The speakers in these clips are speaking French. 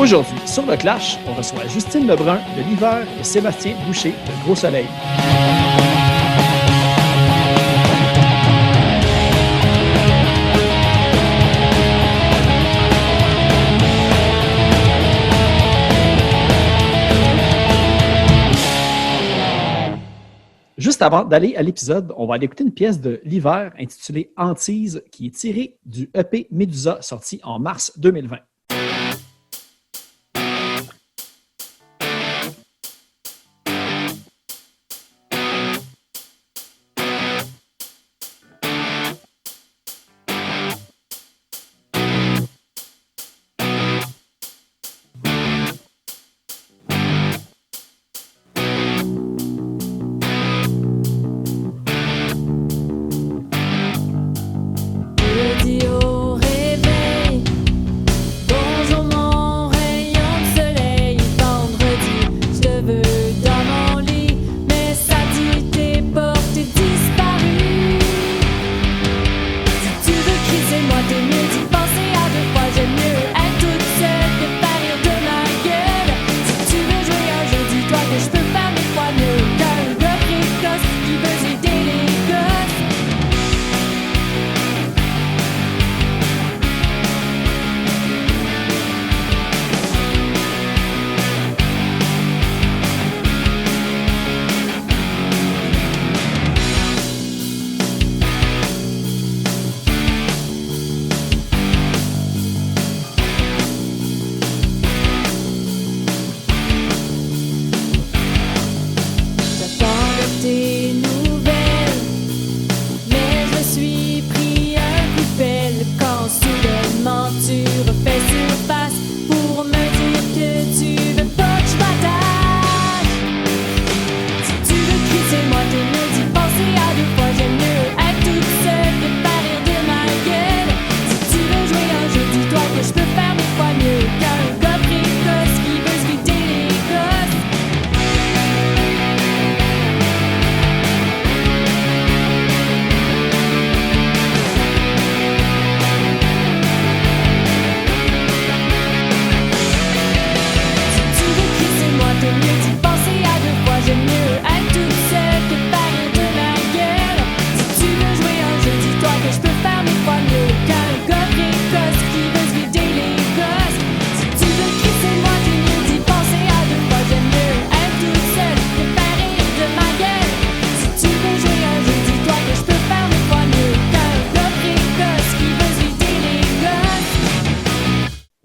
Aujourd'hui, sur le Clash, on reçoit Justine Lebrun de l'Hiver et Sébastien Boucher de Gros Soleil. Juste avant d'aller à l'épisode, on va aller écouter une pièce de l'Hiver intitulée Hantise qui est tirée du EP Médusa sorti en mars 2020.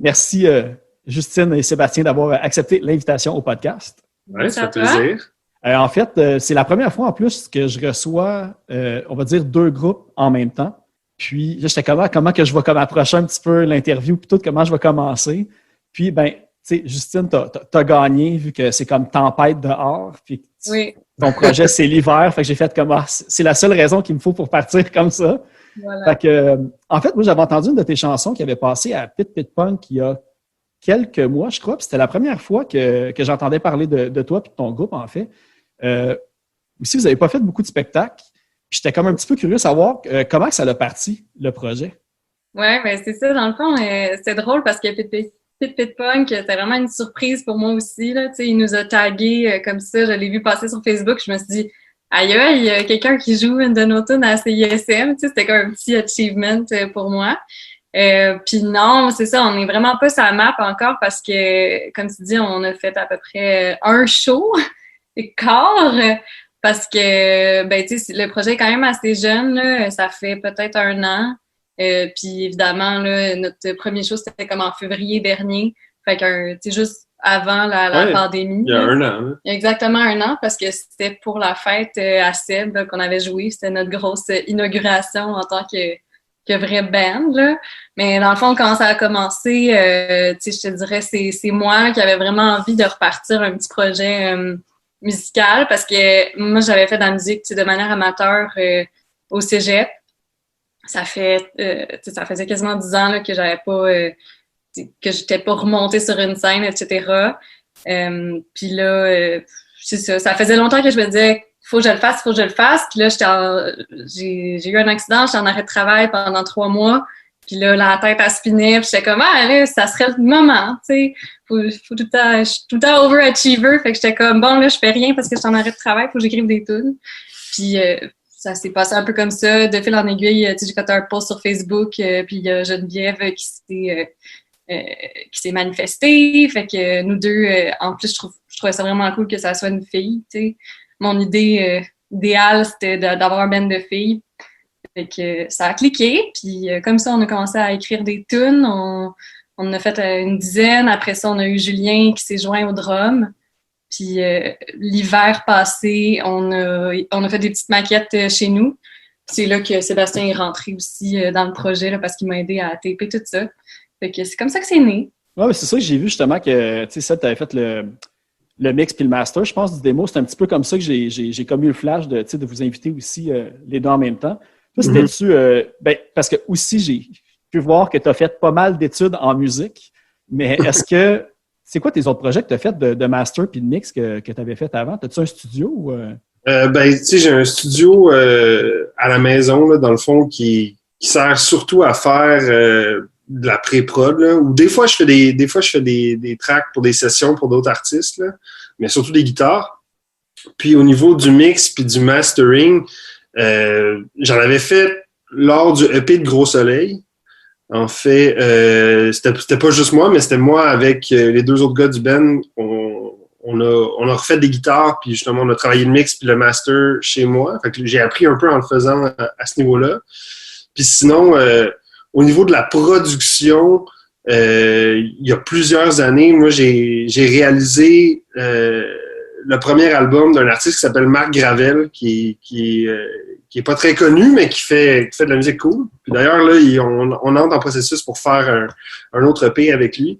Merci Justine et Sébastien d'avoir accepté l'invitation au podcast. Oui, ça fait plaisir. En fait, c'est la première fois en plus que je reçois, on va dire, deux groupes en même temps. Puis, j'étais comment que je vais approcher un petit peu l'interview, puis tout, comment je vais commencer. Puis, ben, tu sais, Justine, t'as gagné, vu que c'est comme tempête dehors. Puis, oui. Ton projet, c'est l'hiver. Fait que j'ai fait comme, c'est la seule raison qu'il me faut pour partir comme ça. Voilà. Fait que, en fait, moi, j'avais entendu une de tes chansons qui avait passé à Pit Pit Punk il y a quelques mois, je crois. Puis c'était la première fois que j'entendais parler de toi et de ton groupe, en fait. Aussi, vous n'avez pas fait beaucoup de spectacles. J'étais comme un petit peu curieux de savoir comment que ça a parti, le projet. Oui, ben c'est ça. Dans le fond, c'est drôle parce que Pit Pit Punk, c'était vraiment une surprise pour moi aussi. Là. Il nous a tagués comme ça. Je l'ai vu passer sur Facebook. Je me suis dit, aïe, il y a quelqu'un qui joue une de nos tunes à CISM. C'était comme un petit achievement pour moi. Puis non, c'est ça, on n'est vraiment pas sur la map encore parce que, comme tu dis, on a fait à peu près un show et quart parce que, ben, tu sais, le projet est quand même assez jeune, là, ça fait peut-être 1 an. Puis évidemment, là, notre premier show, c'était comme en février dernier. Fait que, tu sais, juste avant la pandémie. Il y a 1 an. Hein? Exactement 1 an, parce que c'était pour la fête à Seb là, qu'on avait joué. C'était notre grosse inauguration en tant que vraie band, là. Mais dans le fond, quand ça a commencé, tu sais, je te dirais, c'est moi qui avais vraiment envie de repartir un petit projet musical parce que moi, j'avais fait de la musique, tu sais, de manière amateur au cégep. Ça faisait quasiment 10 ans là, que j'avais pas, que j'étais pas remontée sur une scène, etc. Puis là, c'est ça. Ça faisait longtemps que je me disais, faut que je le fasse. Puis là, j'ai eu un accident, j'étais en arrêt de travail pendant 3 mois. Puis là, la tête a spiné, puis j'étais comme, là, ça serait le moment, tu sais. faut tout le temps, je suis tout le temps overachiever, fait que j'étais comme, bon, là, je fais rien parce que je suis en arrêt de travail, faut que j'écrive des tunes. Puis, ça s'est passé un peu comme ça, de fil en aiguille, tu sais, j'ai fait un post sur Facebook, puis il y a Geneviève qui s'est manifestée, fait que nous deux, en plus, je trouvais ça vraiment cool que ça soit une fille, tu sais. Mon idée idéale, c'était d'avoir un band de filles. Fait que ça a cliqué, puis comme ça, on a commencé à écrire des tunes. On en a fait une dizaine. Après ça, on a eu Julien qui s'est joint au drum. Puis l'hiver passé, on a fait des petites maquettes chez nous. C'est là que Sébastien est rentré aussi dans le projet là, parce qu'il m'a aidé à taper tout ça. Fait que c'est comme ça que c'est né. Oui, mais c'est ça que j'ai vu justement que, tu sais, Seth, tu avais fait le mix puis le master, je pense, du démo. C'est un petit peu comme ça que j'ai comme eu le flash de vous inviter aussi les deux en même temps. Toi, c'était-tu... parce que aussi, j'ai pu voir que tu as fait pas mal d'études en musique, mais est-ce que... C'est quoi tes autres projets que tu as fait de master puis de mix que tu avais fait avant? As-tu un studio? Ou tu sais, j'ai un studio à la maison, là, dans le fond, qui sert surtout à faire de la pré-prod, là, ou des fois, je fais des tracks pour des sessions pour d'autres artistes, là, mais surtout des guitares. Puis au niveau du mix puis du mastering, j'en avais fait lors du EP de Gros Soleil. En fait, c'était pas juste moi, mais c'était moi avec les deux autres gars du band. On a refait des guitares, puis justement, on a travaillé le mix puis le master chez moi. Fait que j'ai appris un peu en le faisant à ce niveau-là. Puis sinon, au niveau de la production, il y a plusieurs années, moi, j'ai réalisé le premier album d'un artiste qui s'appelle Marc Gravel, qui est pas très connu, mais qui fait de la musique cool. Puis d'ailleurs, là, on entre en processus pour faire un autre EP avec lui.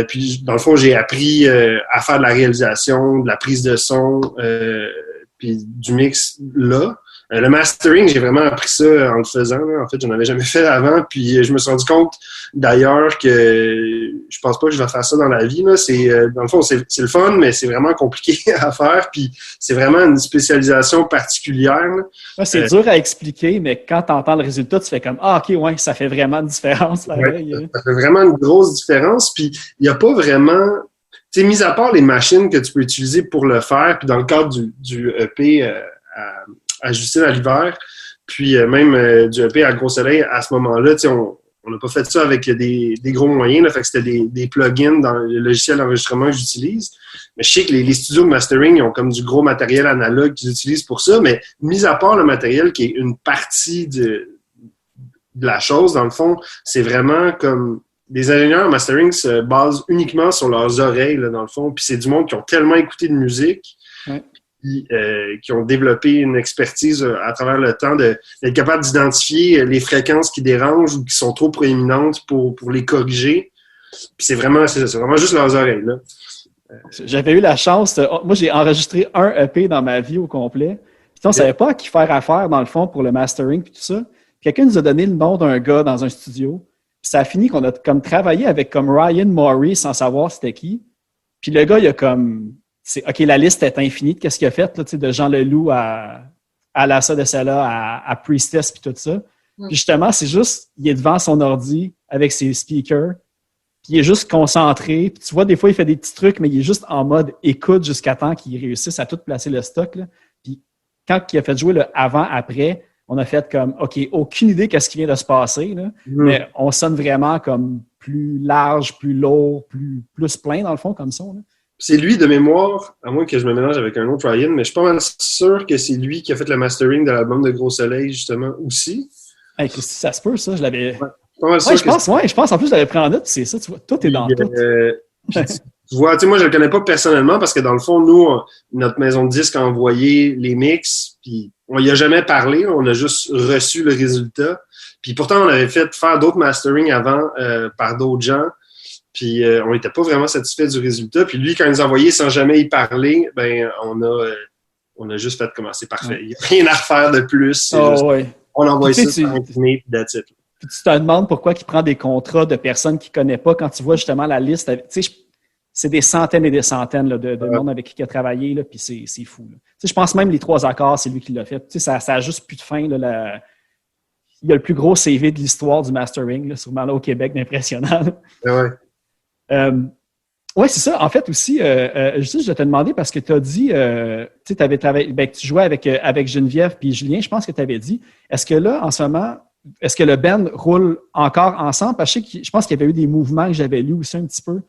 Puis dans le fond, j'ai appris à faire de la réalisation, de la prise de son, puis du mix là. Le mastering, j'ai vraiment appris ça en le faisant. Là. En fait, j'en avais jamais fait avant. Puis je me suis rendu compte d'ailleurs que je pense pas que je vais faire ça dans la vie. Là. Dans le fond, c'est le fun, mais c'est vraiment compliqué à faire. Puis c'est vraiment une spécialisation particulière. Ouais, c'est dur à expliquer, mais quand tu entends le résultat, tu fais comme ah, ok, ouais, ça fait vraiment une différence. Pareil. Ouais, ça fait vraiment une grosse différence. Puis il n'y a pas vraiment. Tu sais, mis à part les machines que tu peux utiliser pour le faire, puis dans le cadre du EP à Justine à l'hiver, puis même du EP à Gros Soleil, à ce moment-là, tu sais, on n'a pas fait ça avec des gros moyens, là, fait que c'était des plugins dans le logiciel d'enregistrement que j'utilise. Mais je sais que les studios de mastering, ils ont comme du gros matériel analogue qu'ils utilisent pour ça, mais mis à part le matériel qui est une partie de la chose, dans le fond, c'est vraiment comme des ingénieurs en mastering se basent uniquement sur leurs oreilles, là, dans le fond, puis c'est du monde qui ont tellement écouté de musique, qui ont développé une expertise à travers le temps d'être capable d'identifier les fréquences qui dérangent ou qui sont trop proéminentes pour les corriger. Puis c'est vraiment juste leurs oreilles, là. J'avais eu la chance, moi j'ai enregistré un EP dans ma vie au complet. Puis on ne savait pas à qui faire affaire dans le fond pour le mastering puis tout ça. Puis quelqu'un nous a donné le nom d'un gars dans un studio. Puis ça a fini qu'on a comme travaillé avec comme Ryan Maury sans savoir c'était qui. Puis le gars, il a comme OK, la liste est infinie de qu'est-ce qu'il a fait, là, de Jean Leloup à Lassa de Sela, à Priestess puis tout ça. Puis justement, c'est juste, il est devant son ordi avec ses speakers, puis il est juste concentré. Puis tu vois, des fois, il fait des petits trucs, mais il est juste en mode écoute jusqu'à temps qu'il réussisse à tout placer le stock. Là. Puis quand il a fait jouer le avant-après, on a fait comme, OK, aucune idée qu'est-ce qui vient de se passer, là, mais on sonne vraiment comme plus large, plus lourd, plus plein dans le fond, comme ça. Là. C'est lui de mémoire, à moins que je me mélange avec un autre Ryan, mais je suis pas mal sûr que c'est lui qui a fait le mastering de l'album de Gros Soleil, justement, aussi. Hey, ça se peut, ça, je l'avais... Ouais, je pense en plus, je l'avais pris en note, c'est ça, tu vois, tout est dans tout. Tu vois, tu sais, moi, je le connais pas personnellement parce que dans le fond, nous, notre maison de disques a envoyé les mix, puis on y a jamais parlé, on a juste reçu le résultat. Puis pourtant, on avait fait faire d'autres masterings avant par d'autres gens. Puis on n'était pas vraiment satisfait du résultat. Puis lui, quand il nous a envoyé sans jamais y parler, ben on a juste fait comment c'est parfait. Il n'y a rien à refaire de plus. On envoie ça sur Internet, that's it. Puis tu te demandes pourquoi il prend des contrats de personnes qu'il ne connaît pas quand tu vois justement la liste. Tu sais, c'est des centaines et des centaines là, de monde avec qui il a travaillé, là, puis c'est fou. Là. Tu sais, je pense même les 3 accords, c'est lui qui l'a fait. Tu sais, ça a juste plus de fin. Là, il y a le plus gros CV de l'histoire du mastering, là, sûrement là au Québec, d'impressionnant. Ouais. Oui, c'est ça. En fait, aussi, je te demandais parce que tu as dit, tu sais, tu avais travaillé, ben, que tu jouais avec Geneviève puis Julien, je pense que tu avais dit. Est-ce que là, en ce moment, est-ce que le band roule encore ensemble? Parce que je pense qu'il y avait eu des mouvements que j'avais lus aussi un petit peu.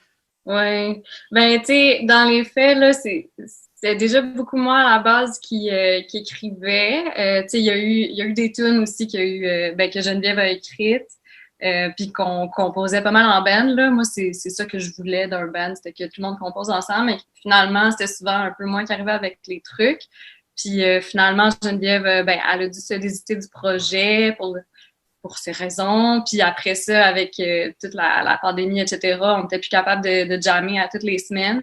Oui. Ben, tu sais, dans les faits, là, c'était déjà beaucoup moi à la base qui écrivait. Tu sais, il y a eu des tunes aussi que Geneviève a écrites. Puis qu'on composait pas mal en band, là. Moi, c'est ça que je voulais d'un band, c'était que tout le monde compose ensemble, mais finalement, c'était souvent un peu moi qui arrivais avec les trucs. Puis finalement, Geneviève, elle a dû se désiter du projet pour ces raisons. Puis après ça, avec toute la pandémie, etc., on n'était plus capable de jammer à toutes les semaines.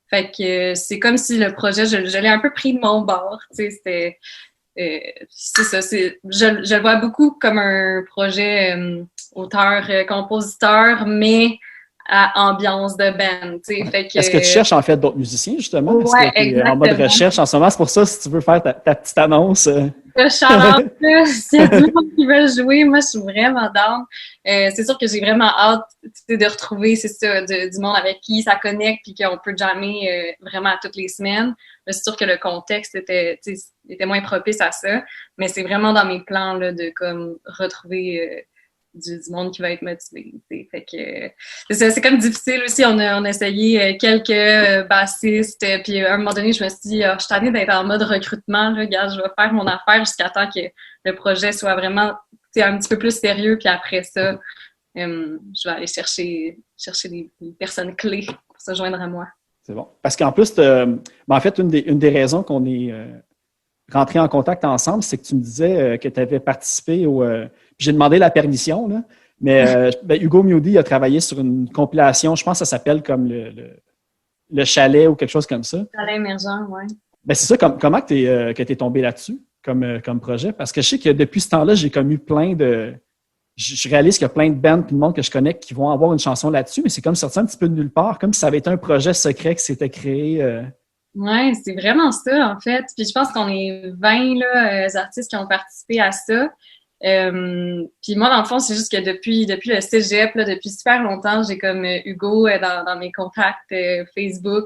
Fait que c'est comme si le projet, je l'ai un peu pris de mon bord, tu sais, c'était... c'est ça, je le vois beaucoup comme un projet auteur-compositeur, mais à ambiance de band, tu sais. Ouais. Fait que, Est-ce que tu cherches en fait d'autres musiciens, justement? Est-ce ouais, que tu es en mode exactement. recherche en ce moment? C'est pour ça, si tu veux faire ta petite annonce. Shout-out, là, s'il y a du monde qui veut jouer, moi, je suis vraiment down. C'est sûr que j'ai vraiment hâte de retrouver, c'est ça, du monde avec qui ça connecte puis qu'on peut jammer vraiment toutes les semaines. Mais c'est sûr que le contexte était moins propice à ça, mais c'est vraiment dans mes plans là, de comme retrouver du monde qui va être motivé. T'sais. Fait que c'est comme difficile aussi. On a essayé quelques bassistes, puis à un moment donné, je me suis dit, je suis tannée d'être en mode recrutement. Là, regarde, je vais faire mon affaire jusqu'à temps que le projet soit vraiment un petit peu plus sérieux, puis après ça, je vais aller chercher des personnes clés pour se joindre à moi. C'est bon. Parce qu'en plus, en fait, une des raisons qu'on est rentrés en contact ensemble, c'est que tu me disais que tu avais participé au... j'ai demandé la permission, là, mais Hugo Miodi a travaillé sur une compilation, je pense que ça s'appelle comme le chalet ou quelque chose comme ça. Chalet émergent, oui. Ben c'est ça, comment que tu es tombé là-dessus comme projet? Parce que je sais que depuis ce temps-là, j'ai comme eu plein de... Je réalise qu'il y a plein de bands et de monde que je connais qui vont avoir une chanson là-dessus, mais c'est comme sorti un petit peu de nulle part, comme si ça avait été un projet secret qui s'était créé. Oui, c'est vraiment ça, en fait. Puis je pense qu'on est 20 là, artistes qui ont participé à ça. Puis moi, dans le fond, c'est juste que depuis le cégep, là, depuis super longtemps, j'ai comme Hugo dans mes contacts Facebook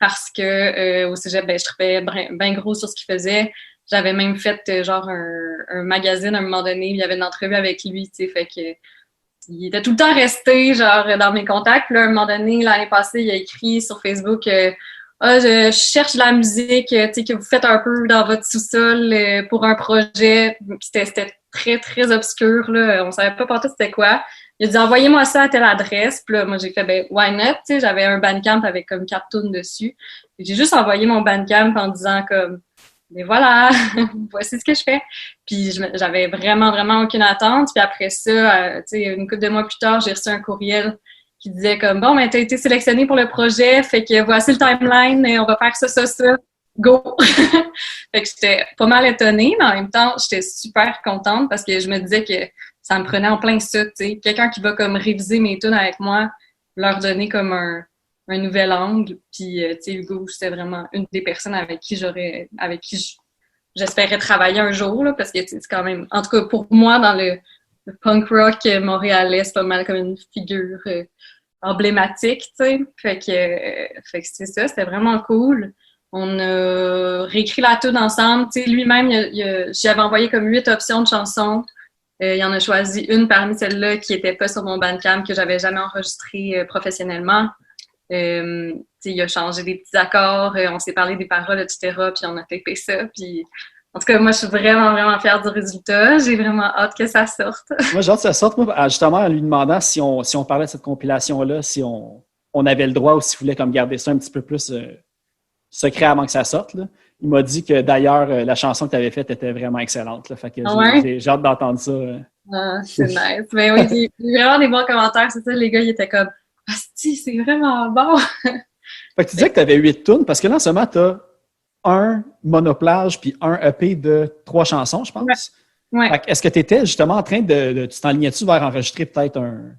parce que au cégep, je trouvais bien gros sur ce qu'il faisait. J'avais même fait genre un magazine à un moment donné, il y avait une entrevue avec lui, tu sais, fait que il était tout le temps resté genre dans mes contacts. Puis là, à un moment donné, l'année passée, il a écrit sur Facebook je cherche de la musique, tu sais, que vous faites un peu dans votre sous-sol pour un projet. C'était très, très obscur, là. On savait pas partout c'était quoi. Il a dit, envoyez-moi ça à telle adresse. Puis là, moi, j'ai fait, why not? Tu sais, j'avais un Bandcamp avec comme 4 tunes dessus. Et j'ai juste envoyé mon Bandcamp en disant comme, mais voilà, voici ce que je fais. Puis j'avais vraiment, vraiment aucune attente. Puis après ça, tu sais, une couple de mois plus tard, j'ai reçu un courriel qui disait comme, bon, ben, t'as été sélectionné pour le projet, fait que voici le timeline, et on va faire ça, go! Fait que j'étais pas mal étonnée, mais en même temps, j'étais super contente parce que je me disais que ça me prenait en plein ça, tu sais. Quelqu'un qui va comme réviser mes tunes avec moi, leur donner comme un nouvel angle. Puis, tu sais, Hugo, c'était vraiment une des personnes avec qui j'espérais travailler un jour, là, parce que c'est quand même, en tout cas pour moi, dans le punk rock montréalais, c'est pas mal comme une figure emblématique, tu sais. Fait que c'est ça, c'était vraiment cool. On a réécrit la tune ensemble. Tu sais, lui-même, j'avais envoyé comme 8 options de chansons. Il en a choisi une parmi celles-là qui était pas sur mon Bandcamp, que j'avais jamais enregistrée professionnellement. Tu sais, il a changé des petits accords, on s'est parlé des paroles, etc. Puis on a tapé ça. Puis en tout cas, moi, je suis vraiment, vraiment fière du résultat. J'ai vraiment hâte que ça sorte. Moi, j'ai hâte que ça sorte. Moi, justement, en lui demandant si on parlait de cette compilation-là, si on avait le droit ou s'il voulait comme garder ça un petit peu plus secret avant que ça sorte. Là. Il m'a dit que d'ailleurs, la chanson que tu avais faite était vraiment excellente. Là. Fait que j'ai hâte d'entendre ça. Ah, c'est nice. Mais oui, j'ai eu vraiment des bons commentaires. C'est ça, les gars, ils étaient comme « Asti, c'est vraiment bon! » Fait que tu disais que tu avais 8 tunes, parce que là, en ce moment, tu as un monoplage puis un EP de 3 chansons, je pense. Ouais. Fait que est-ce que tu étais justement en train tu t'enlignais-tu vers enregistrer peut-être un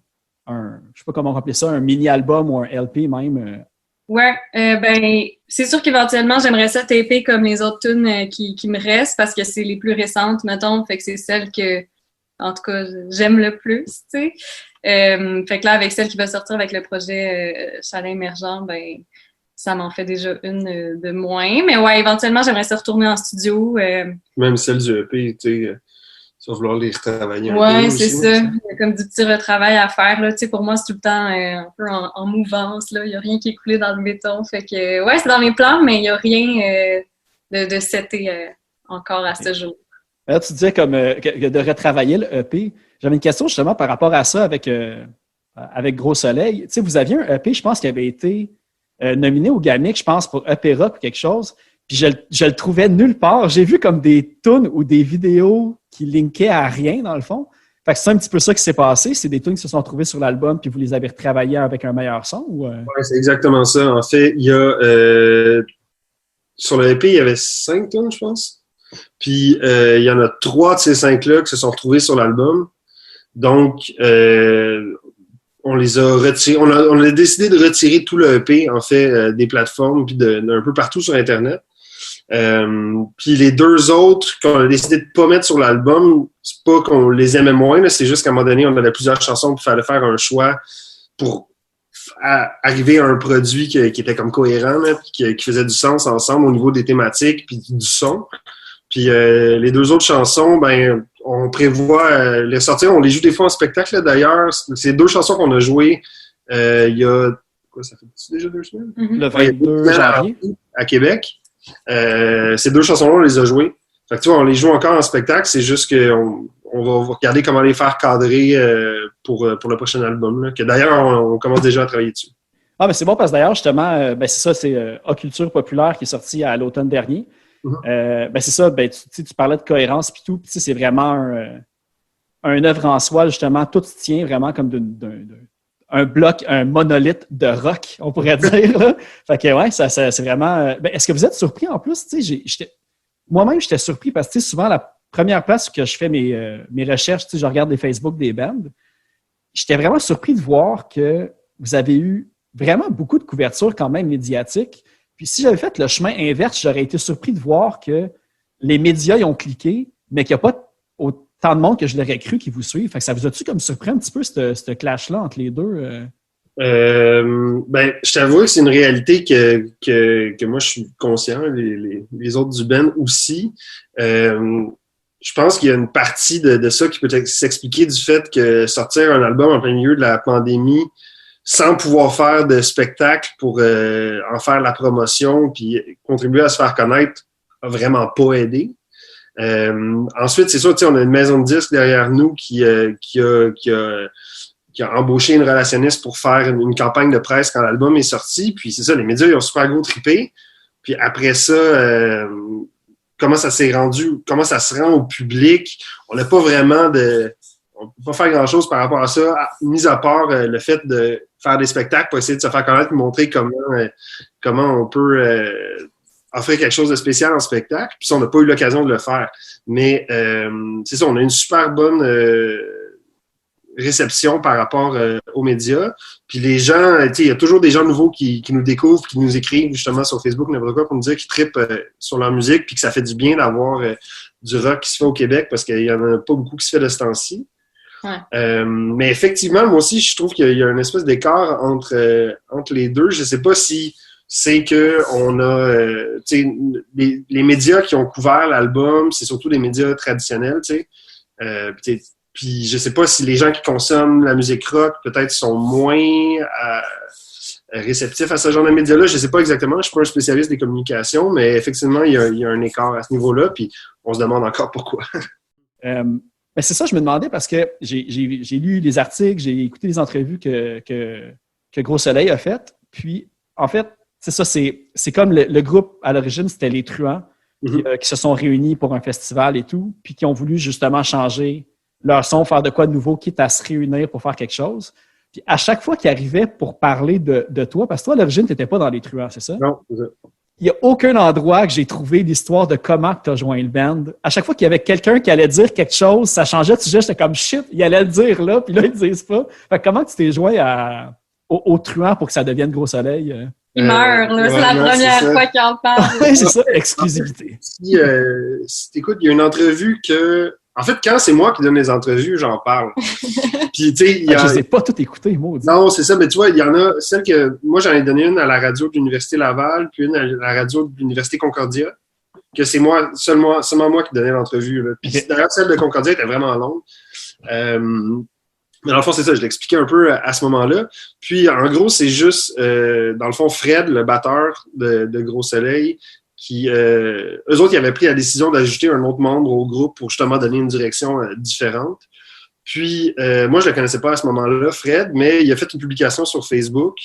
je sais pas comment on va appeler ça, un mini-album ou un LP même? Ouais, ben c'est sûr qu'éventuellement j'aimerais ça taper comme les autres tunes qui me restent parce que c'est les plus récentes, mettons, fait que c'est celles que en tout cas, j'aime le plus, tu sais. Fait que là, avec celle qui va sortir avec le projet Chalet émergent, ben ça m'en fait déjà une de moins. Mais ouais, éventuellement, j'aimerais se retourner en studio. Même celle du EP, tu sais, tu vas vouloir les retravailler un peu. Ouais, c'est aussi, ça. Il y a comme du petit retravail à faire, là. Tu sais, pour moi, c'est tout le temps un peu en mouvance, là. Il n'y a rien qui est coulé dans le béton. Fait que, ouais, c'est dans mes plans, mais il n'y a rien de seté encore à ce jour. Alors, tu disais comme de retravailler le EP. J'avais une question justement par rapport à ça avec Gros Soleil. Tu sais, vous aviez un EP, je pense, qui avait été nominé au Gamic, je pense, pour EP Rock ou quelque chose. Puis je le trouvais nulle part. J'ai vu comme des tunes ou des vidéos qui linkaient à rien, dans le fond. Fait que c'est un petit peu ça qui s'est passé. C'est des tunes qui se sont trouvées sur l'album, puis vous les avez retravaillées avec un meilleur son? Ou Oui, c'est exactement ça. En fait, il y a sur le EP, il y avait 5 tunes, je pense. Puis il y en a 3 de ces 5-là qui se sont retrouvés sur l'album. Donc, on les a retirés. On a décidé de retirer tout le EP, en fait, des plateformes, puis d'un peu partout sur Internet. Puis les 2 autres qu'on a décidé de pas mettre sur l'album, c'est pas qu'on les aimait moins, là, c'est juste qu'à un moment donné, on avait plusieurs chansons, puis il fallait faire un choix pour arriver à un produit qui était comme cohérent, là, puis qui faisait du sens ensemble au niveau des thématiques puis du son. Puis les 2 autres chansons, ben on prévoit les sortir. On les joue des fois en spectacle, là, d'ailleurs. C'est 2 chansons qu'on a jouées il y a... Quoi, ça fait déjà 2 semaines? Mm-hmm. Le 22 janvier. À Québec. Ces 2 chansons-là, on les a jouées. Fait que tu vois, on les joue encore en spectacle. C'est juste qu'on va regarder comment les faire cadrer pour le prochain album. Là, que d'ailleurs, on commence déjà à travailler dessus. Ah, mais c'est bon parce que d'ailleurs, justement, c'est ça, c'est Occulture populaire qui est sorti à l'automne dernier. Mm-hmm. C'est ça, tu parlais de cohérence puis tout. C'est vraiment un œuvre en soi, justement. Tout se tient vraiment comme un bloc, un monolithe de rock, on pourrait dire. Là. Fait que ouais, ça c'est vraiment... est-ce que vous êtes surpris en plus? Moi-même, j'étais surpris parce que souvent, la première place où je fais mes recherches, je regarde les Facebook des bands, j'étais vraiment surpris de voir que vous avez eu vraiment beaucoup de couverture quand même médiatique. Puis si j'avais fait le chemin inverse, j'aurais été surpris de voir que les médias y ont cliqué, mais qu'il n'y a pas autant de monde que je l'aurais cru qui vous suivent. Fait que ça vous a-tu comme surpris un petit peu, ce clash-là entre les deux? Je t'avoue que c'est une réalité que moi, je suis conscient, les autres du band aussi. Je pense qu'il y a une partie de ça qui peut s'expliquer du fait que sortir un album en plein milieu de la pandémie sans pouvoir faire de spectacle pour en faire la promotion puis contribuer à se faire connaître a vraiment pas aidé. Ensuite, c'est sûr, on a une maison de disques derrière nous qui a embauché une relationniste pour faire une campagne de presse quand l'album est sorti. Puis c'est ça, les médias, ils ont super gros trippé. Puis après ça, comment ça se rend au public, on n'a pas vraiment on peut pas faire grand-chose par rapport à ça, mis à part le fait de faire des spectacles pour essayer de se faire connaître et montrer comment on peut offrir quelque chose de spécial en spectacle. Puis ça, on n'a pas eu l'occasion de le faire. Mais c'est ça, on a une super bonne réception par rapport aux médias. Puis les gens, il y a toujours des gens nouveaux qui nous découvrent, qui nous écrivent justement sur Facebook, n'importe quoi, pour nous dire qu'ils trippent sur leur musique, puis que ça fait du bien d'avoir du rock qui se fait au Québec, parce qu'il y en a pas beaucoup qui se fait de ce temps-ci. Ouais. Mais effectivement, moi aussi, je trouve qu'il y a une espèce d'écart entre les deux. Je sais pas si c'est que on a les médias qui ont couvert l'album, c'est surtout des médias traditionnels, puis je sais pas si les gens qui consomment la musique rock peut-être sont moins réceptifs à ce genre de médias-là. Je sais pas exactement, je suis pas un spécialiste des communications, mais effectivement, il y a un écart à ce niveau-là, puis on se demande encore pourquoi. Mais c'est ça, je me demandais parce que j'ai lu les articles, j'ai écouté les entrevues que Gros Soleil a faites. Puis, en fait, c'est ça, c'est comme le groupe, à l'origine, c'était les Truands qui se sont réunis pour un festival et tout, puis qui ont voulu justement changer leur son, faire de quoi de nouveau, quitte à se réunir pour faire quelque chose. Puis, à chaque fois qu'ils arrivaient pour parler de toi, parce que toi, à l'origine, tu n'étais pas dans les Truands, c'est ça? Non, c'est ça. Il n'y a aucun endroit que j'ai trouvé l'histoire de comment tu as joint le band. À chaque fois qu'il y avait quelqu'un qui allait dire quelque chose, ça changeait de sujet. J'étais comme shit, il allait le dire là, puis là, ils ne le disent pas. Fait que comment tu t'es joint au Truand pour que ça devienne Gros Soleil? Il meurt, là. C'est la première fois qu'il en parle. Oui, c'est ça, exclusivité. Si t'écoutes, il y a une entrevue que En fait, quand c'est moi qui donne les entrevues, j'en parle. Puis, tu sais, je les ai pas toutes écoutées, maudit. Non, c'est ça, mais tu vois, il y en a celle que moi j'en ai donné une à la radio de l'Université Laval, puis une à la radio de l'Université Concordia, que c'est moi, seulement moi qui donnais l'entrevue. Là. Puis d'ailleurs, celle de Concordia était vraiment longue. Mais dans le fond, c'est ça, je l'expliquais un peu à ce moment-là. Puis, en gros, c'est juste, dans le fond, Fred, le batteur de Gros Soleil, qui, eux autres, ils avaient pris la décision d'ajouter un autre membre au groupe pour justement donner une direction différente. Puis, moi, je le connaissais pas à ce moment-là, Fred, mais il a fait une publication sur Facebook.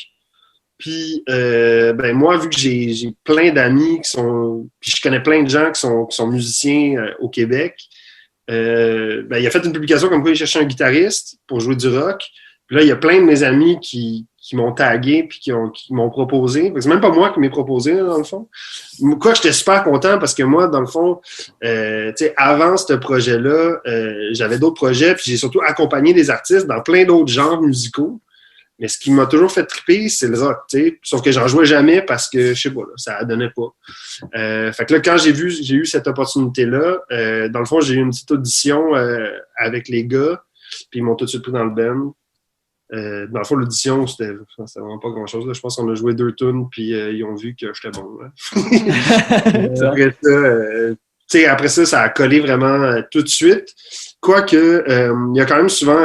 Puis, ben moi, vu que j'ai plein d'amis qui sont... Puis, je connais plein de gens qui sont musiciens au Québec, ben, il a fait une publication comme quoi il cherchait un guitariste pour jouer du rock. Puis là, il y a plein de mes amis qui m'ont tagué puis qui m'ont proposé. C'est même pas moi qui m'ai proposé, là, dans le fond. Quoi, j'étais super content parce que moi, dans le fond, tu sais, avant ce projet-là, j'avais d'autres projets puis j'ai surtout accompagné des artistes dans plein d'autres genres musicaux. Mais ce qui m'a toujours fait triper, c'est le rock, tu sais. Sauf que j'en jouais jamais parce que, je sais pas, là, ça donnait pas. Fait que là, quand j'ai eu cette opportunité-là, dans le fond, j'ai eu une petite audition avec les gars, puis ils m'ont tout de suite pris dans le band. Dans le fond, l'audition, c'était vraiment pas grand-chose. Là. Je pense qu'on a joué 2 tunes, puis ils ont vu que j'étais bon. Après ça, ça a collé vraiment tout de suite. Quoique, il y a quand même souvent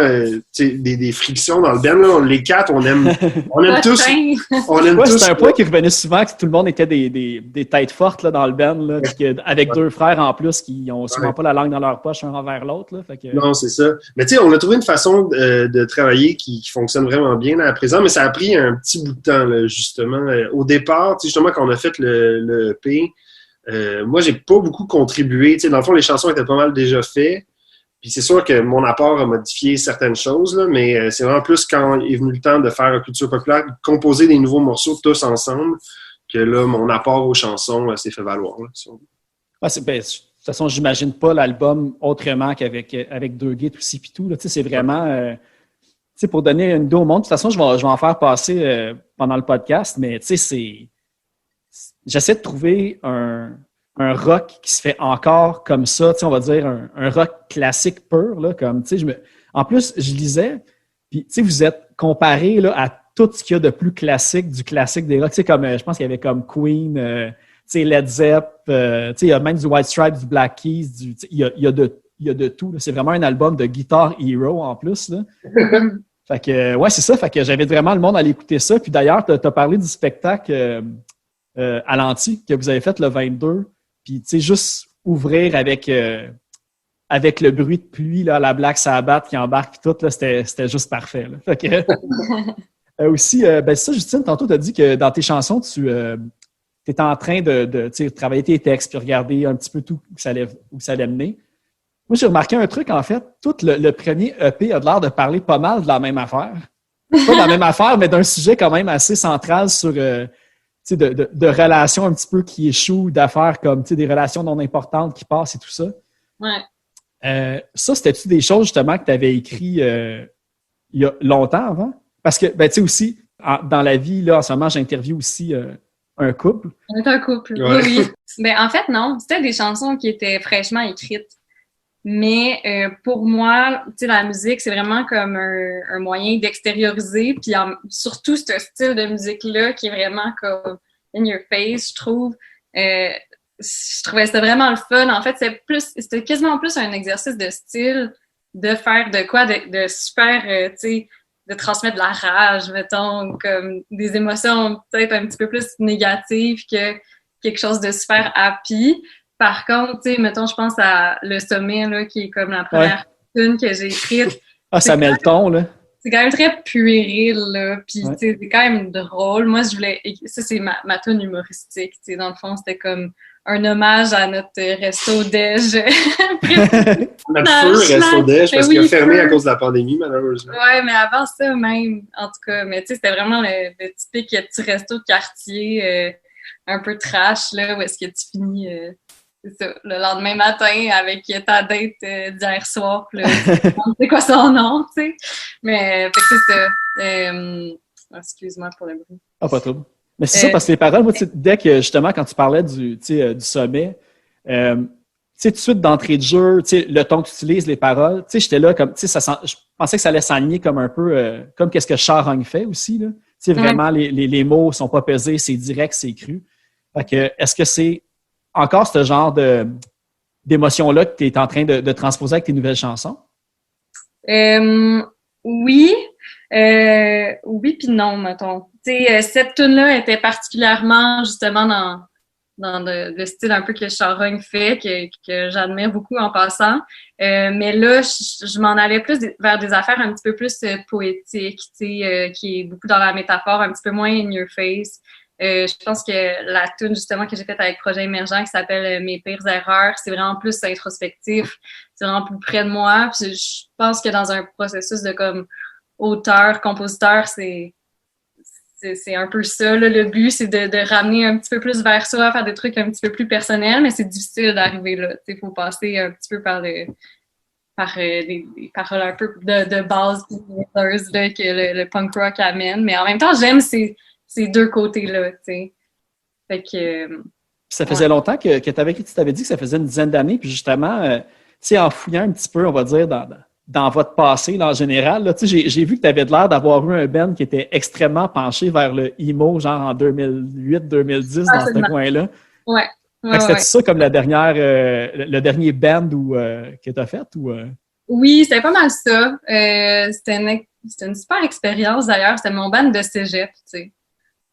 des frictions dans le band. Là. Les 4, on aime tous. C'est un point qui revenait souvent, que tout le monde était des têtes fortes là, dans le band, là, avec 2 frères en plus qui n'ont souvent pas la langue dans leur poche un envers l'autre. Là, fait que... Non, c'est ça. Mais tu sais, on a trouvé une façon de travailler qui fonctionne vraiment bien là, à présent, mais ça a pris un petit bout de temps, là, justement. Au départ, justement, quand on a fait le EP, moi, j'ai pas beaucoup contribué. Dans le fond, les chansons étaient pas mal déjà faites. Puis c'est sûr que mon apport a modifié certaines choses, là, mais c'est vraiment plus quand est venu le temps de faire Culture populaire, de composer des nouveaux morceaux tous ensemble, que là, mon apport aux chansons s'est fait valoir. Là, de toute façon, j'imagine pas l'album autrement qu'avavec 2 guides aussi puis tout. Là, c'est vraiment... pour donner une idée au monde, de toute façon, je vais en faire passer pendant le podcast, mais j'essaie de trouver un rock qui se fait encore comme ça, on va dire un rock classique pur, là, comme, en plus, je lisais, puis, vous êtes comparé, là, à tout ce qu'il y a de plus classique du classique des rocks, comme, je pense qu'il y avait comme Queen, Led Zepp, il y a même du White Stripes, du Black Keys, il y a de tout, là. C'est vraiment un album de Guitar Hero, en plus, là. Fait que, ouais, c'est ça, fait que j'invite vraiment le monde à aller écouter ça, puis d'ailleurs, t'as parlé du spectacle à l'Anti que vous avez fait le 22. Puis, juste ouvrir avec le bruit de pluie, là, la Black Sabbath qui embarque, puis tout, là, c'était juste parfait. Là. Fait que, aussi, ça, Justine, tantôt, tu as dit que dans tes chansons, tu étais en train de travailler tes textes, puis regarder un petit peu tout où ça allait mener. Moi, j'ai remarqué un truc, en fait. Tout le premier EP a l'air de parler pas mal de la même affaire. Pas de la même affaire, mais d'un sujet quand même assez central sur... de relations un petit peu qui échouent, d'affaires comme des relations non importantes qui passent et tout ça. Ouais. Ça, c'était-tu des choses justement que tu avais écrit il y a longtemps avant? Parce que, aussi, dans la vie, là, en ce moment, j'interviewe aussi un couple. On est un couple, ouais. Oui. Ben, en fait, non. C'était des chansons qui étaient fraîchement écrites. Mais pour moi, la musique, c'est vraiment comme un moyen d'extérioriser. Puis surtout ce style de musique-là qui est vraiment comme in your face, je trouve. Je trouvais c'était vraiment le fun. En fait, c'était quasiment plus un exercice de style, de faire de quoi, de super, de transmettre de la rage, mettons, comme des émotions peut-être un petit peu plus négatives que quelque chose de super happy. Par contre, mettons, je pense à Le Sommet, là, qui est comme la première tune que j'ai écrite. Ah, ça met le ton, là. C'est quand même très puéril, là. Puis, c'est quand même drôle. Moi, ça, c'est ma tune humoristique. Dans le fond, c'était comme un hommage à notre resto déj. Notre feu resto déj, parce qu'il a fermé à cause de la pandémie, malheureusement. Ouais, mais avant ça, même, en tout cas. Mais, c'était vraiment le typique petit resto de quartier, un peu trash, là, où est-ce que tu finis... c'est ça, le lendemain matin avec ta date d'hier soir, puis là, c'est quoi son nom, tu sais. Mais, fait que c'est ça. Excuse-moi pour le bruit. Ah, pas trop. Mais c'est ça, parce que les paroles, moi, dès que, justement, quand tu parlais du sommet, tout de suite d'entrée de jeu, le ton que tu utilises, les paroles, j'étais là comme, je pensais que ça allait s'aligner comme un peu, comme qu'est-ce que Charogne fait aussi, là. Vraiment, les mots sont pas pesés, c'est direct, c'est cru. Fait que, est-ce que c'est encore ce genre d'émotion-là que tu es en train de transposer avec tes nouvelles chansons? Oui. Oui puis non, mettons. Cette tune-là était particulièrement, justement, dans le style un peu que Charogne fait, que j'admire beaucoup en passant. Mais là, je m'en allais plus vers des affaires un petit peu plus poétiques, qui est beaucoup dans la métaphore, un petit peu moins in your face. Je pense que la tune justement que j'ai faite avec Projet Émergent qui s'appelle Mes pires erreurs, c'est vraiment plus introspectif, c'est vraiment plus près de moi. Puis je pense que dans un processus de comme auteur, compositeur, c'est un peu ça, là. Le but, c'est de ramener un petit peu plus vers soi, faire des trucs un petit peu plus personnels, mais c'est difficile d'arriver là. Il faut passer un petit peu par des paroles un peu de base là, que le punk rock amène. Mais en même temps, j'aime ces deux côtés-là. Fait que, ça faisait longtemps que tu t'avais dit que ça faisait une dizaine d'années, puis justement, en fouillant un petit peu, on va dire, dans votre passé, là, en général, là, j'ai vu que tu avais l'air d'avoir eu un band qui était extrêmement penché vers le emo, genre en 2008-2010, dans ce coin-là. Ouais. C'était ça comme le dernier band que tu as fait? Oui, c'était pas mal ça. C'était une super expérience, d'ailleurs. C'était mon band de cégep,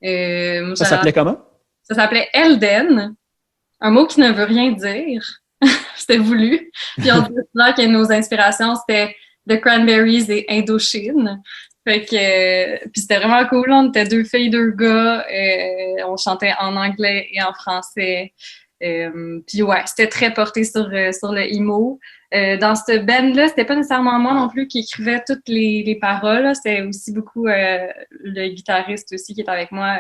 ça s'appelait comment? Ça s'appelait Elden, un mot qui ne veut rien dire. C'était voulu. Puis on dit souvent que nos inspirations, c'était The Cranberries et Indochine. Fait que, puis c'était vraiment cool. On était 2 filles, 2 gars. On chantait en anglais et en français. Puis ouais, c'était très porté sur le emo. Dans cette band-là, c'était pas nécessairement moi non plus qui écrivais toutes les paroles. Là. C'était aussi beaucoup le guitariste aussi qui était avec moi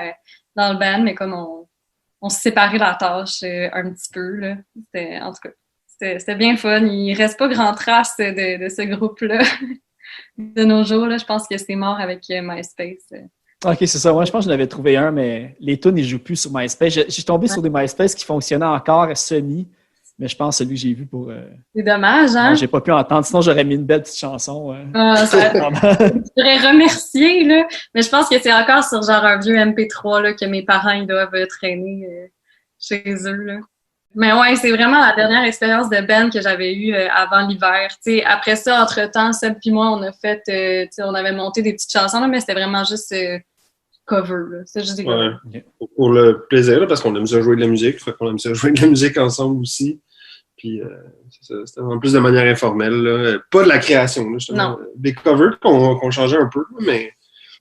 dans le band, mais comme on se séparait la tâche un petit peu. Là. En tout cas, c'était bien fun. Il reste pas grand trace de ce groupe-là de nos jours. Là. Je pense que c'est mort avec MySpace. OK, c'est ça. Moi, je pense que j'en avais trouvé un, mais les tunes, ils jouent plus sur MySpace. J'ai tombé sur des MySpace qui fonctionnaient encore semi, mais je pense que celui que j'ai vu pour... C'est dommage, hein? Non, j'ai pas pu entendre, sinon j'aurais mis une belle petite chanson. Je voudrais remercier, là, mais je pense que c'est encore sur genre un vieux MP3 là, que mes parents ils doivent traîner chez eux. Là. Mais ouais, c'est vraiment la dernière expérience de band que j'avais eue avant l'hiver. T'sais, après ça, entre-temps, Seb puis moi, on a fait... on avait monté des petites chansons, là, mais c'était vraiment juste... cover, là. C'est juste des covers. Ouais. Pour le plaisir, là, parce qu'on aime ça jouer de la musique. Fait qu'on aime ça jouer de la musique ensemble aussi. Puis, c'était en plus de manière informelle. Là. Pas de la création, là, justement. Non. Des covers qu'on changeait un peu, mais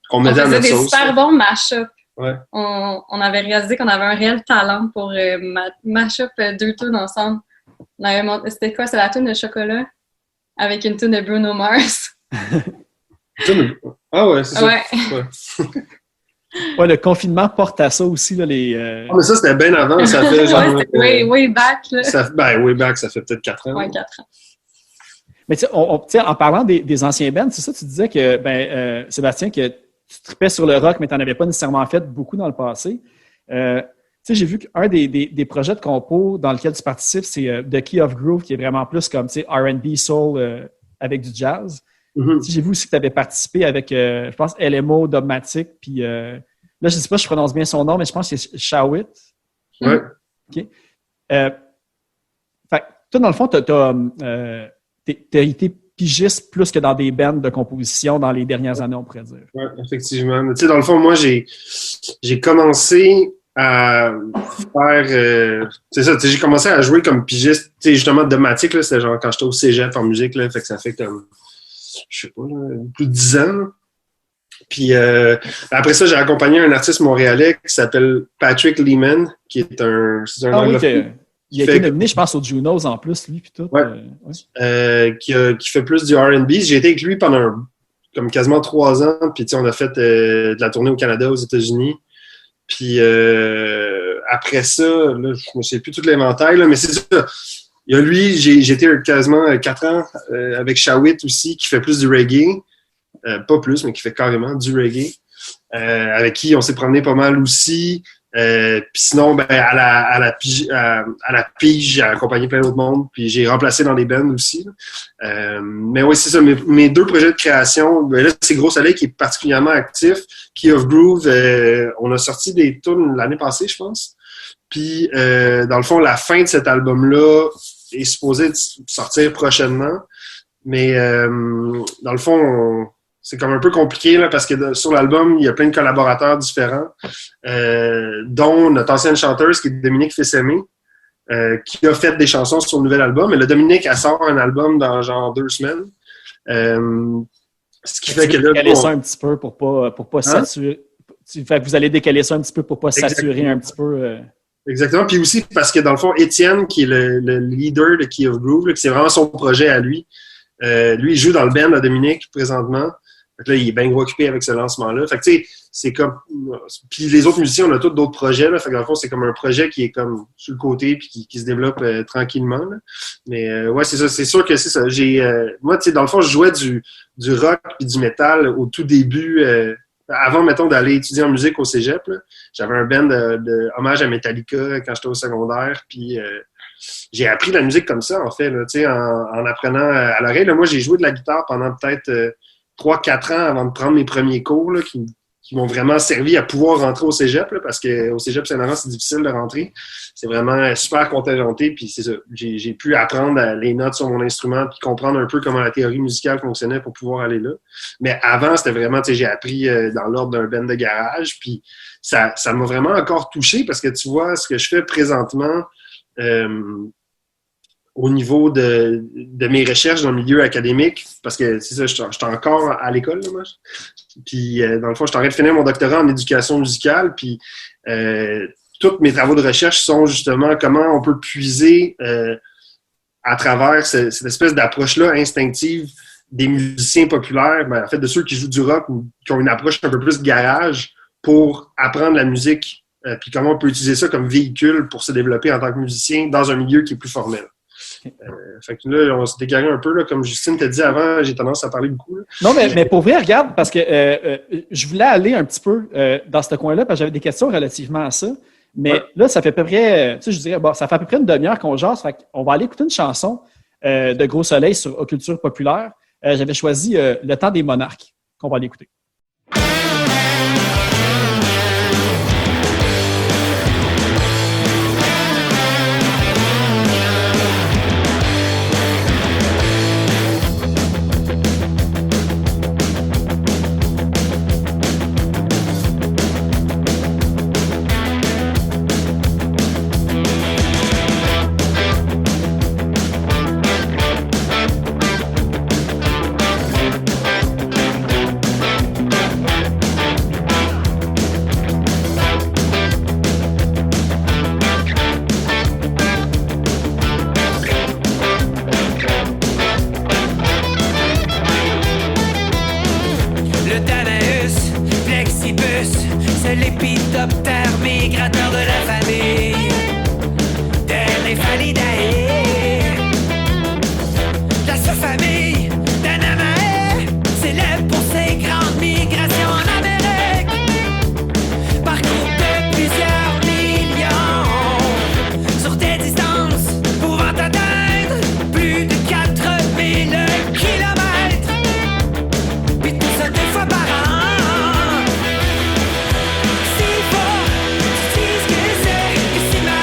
qu'on mettait à notre sauce. On faisait des super bons mash-ups. Ouais. On avait réalisé qu'on avait un réel talent pour mash-up 2 tunes ensemble. C'était quoi? C'est la tune de Chocolat? Avec une tune de Bruno Mars. Ah ouais, c'est ça. Ouais. Ouais, le confinement porte à ça aussi. Là, Ah, mais ça, c'était bien avant. Ça fait genre... way back. Là. Way back, ça fait peut-être 4 ans. Ouais, 4 ans. Mais en parlant des anciens bands, c'est ça, tu disais que, Sébastien, que tu tripais sur le rock, mais tu n'en avais pas nécessairement fait beaucoup dans le passé. J'ai vu qu'un des projets de compo dans lequel tu participes, c'est The Key of Groove, qui est vraiment plus comme R&B, soul avec du jazz. Mm-hmm. J'ai vu aussi que tu avais participé avec, je pense, LMO, Dogmatic, puis là, je ne sais pas si je prononce bien son nom, mais je pense que c'est Shawit. Oui. OK. Fait, toi, dans le fond, tu as été pigiste plus que dans des bands de composition dans les dernières années, on pourrait dire. Oui, effectivement. Tu sais, dans le fond, moi, j'ai commencé à faire... c'est ça, j'ai commencé à jouer comme pigiste, tu sais, justement, Dogmatic, là, c'était genre quand j'étais au cégep en musique, là, fait que ça fait comme... je sais pas, là, plus de 10 ans. Là. Puis après ça, j'ai accompagné un artiste montréalais qui s'appelle Patrick Lehman, qui est un anglophone. Il a été nominé, je pense, aux Junos en plus, lui, puis tout. Ouais. Qui fait plus du R&B. J'ai été avec lui pendant comme quasiment 3 ans, puis on a fait de la tournée au Canada, aux États-Unis. Puis après ça, là, je me sais plus tout l'inventaire, là, mais c'est ça. Il y a lui, j'ai été quasiment 4 ans avec Shawit aussi, qui fait plus du reggae. Pas plus, mais qui fait carrément du reggae. Avec qui on s'est promené pas mal aussi. Puis sinon, ben, à la pige, j'ai accompagné plein d'autres mondes, puis j'ai remplacé dans des bands aussi. Mais oui, c'est ça. Mes deux projets de création, ben là, c'est Gros Soleil qui est particulièrement actif. Key of Groove, on a sorti des tunes l'année passée, je pense. Puis, dans le fond, la fin de cet album-là est supposée sortir prochainement. Mais dans le fond, c'est comme un peu compliqué là, parce que sur l'album, il y a plein de collaborateurs différents, dont notre ancienne chanteuse qui est Dominique Fils-Aimé, qui a fait des chansons sur le nouvel album. Et le Dominique, elle sort un album dans genre 2 semaines. Ce qui fait que là, décaler ça un petit peu pour pas saturer. Fait que vous allez décaler ça un petit peu pour pas saturer un petit peu. Exactement. Puis aussi parce que dans le fond, Étienne, qui est le leader de Key of Groove, là, c'est vraiment son projet à lui. Lui, il joue dans le band à Dominique présentement. Fait que là, il est bien gros occupé avec ce lancement-là. Fait que tu sais, c'est comme. Puis les autres musiciens, on a tous d'autres projets. Là. Fait que dans le fond, c'est comme un projet qui est comme sur le côté puis qui se développe tranquillement. Là. Mais ouais, c'est ça. C'est sûr que c'est ça. Moi, tu sais, dans le fond, je jouais du rock puis du métal au tout début. Avant, mettons, d'aller étudier en musique au cégep, là, j'avais un band de hommage à Metallica quand j'étais au secondaire, puis j'ai appris la musique comme ça, en fait, là, en apprenant à l'oreille. Là, moi, j'ai joué de la guitare pendant peut-être 3-4 ans avant de prendre mes premiers cours là, qui m'ont vraiment servi à pouvoir rentrer au cégep, là, parce qu'au cégep Saint-Laurent, c'est difficile de rentrer. C'est vraiment super contingenté, puis c'est ça. J'ai pu apprendre les notes sur mon instrument puis comprendre un peu comment la théorie musicale fonctionnait pour pouvoir aller là. Mais avant, c'était vraiment, j'ai appris dans l'ordre d'un band de garage, puis ça m'a vraiment encore touché parce que tu vois, ce que je fais présentement au niveau de mes recherches dans le milieu académique, parce que c'est ça, je suis encore à l'école, là, moi. Puis, dans le fond, je suis en train de finir mon doctorat en éducation musicale, puis tous mes travaux de recherche sont justement comment on peut puiser à travers cette espèce d'approche-là instinctive des musiciens populaires, ben, en fait, de ceux qui jouent du rock ou qui ont une approche un peu plus garage pour apprendre la musique, puis comment on peut utiliser ça comme véhicule pour se développer en tant que musicien dans un milieu qui est plus formel. Fait que là, on s'est égaré un peu, là, comme Justine t'a dit avant, j'ai tendance à parler beaucoup. Là. Non, mais pour vrai, regarde, parce que je voulais aller un petit peu dans ce coin-là, parce que j'avais des questions relativement à ça. Mais là, ça fait à peu près, tu sais, je dirais, bon, ça fait à peu près une demi-heure qu'on jase. Fait qu'on va aller écouter une chanson de Gros Soleil sur Occulture populaire. J'avais choisi Le temps des monarques, qu'on va aller écouter. Si fort, tu dis ce que c'est, que c'est mal.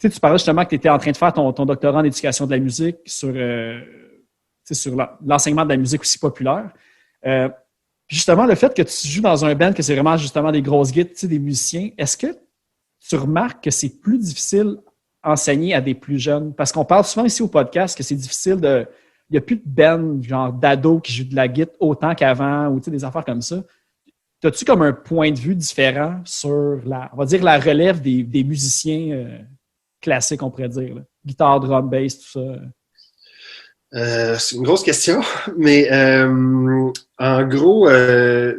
sais, tu parlais justement que tu étais en train de faire ton doctorat en éducation de la musique sur l'enseignement de la musique aussi populaire. Puis justement, le fait que tu joues dans un band, que c'est vraiment justement des grosses guides, des musiciens, est-ce que tu remarques que c'est plus difficile enseigner à des plus jeunes? Parce qu'on parle souvent ici au podcast que c'est difficile de... Il n'y a plus de band, genre d'ados qui jouent de la guitare autant qu'avant, ou des affaires comme ça. As-tu comme un point de vue différent sur on va dire la relève des musiciens classiques, on pourrait dire, là? Guitare, drum, bass, tout ça? C'est une grosse question, mais en gros, je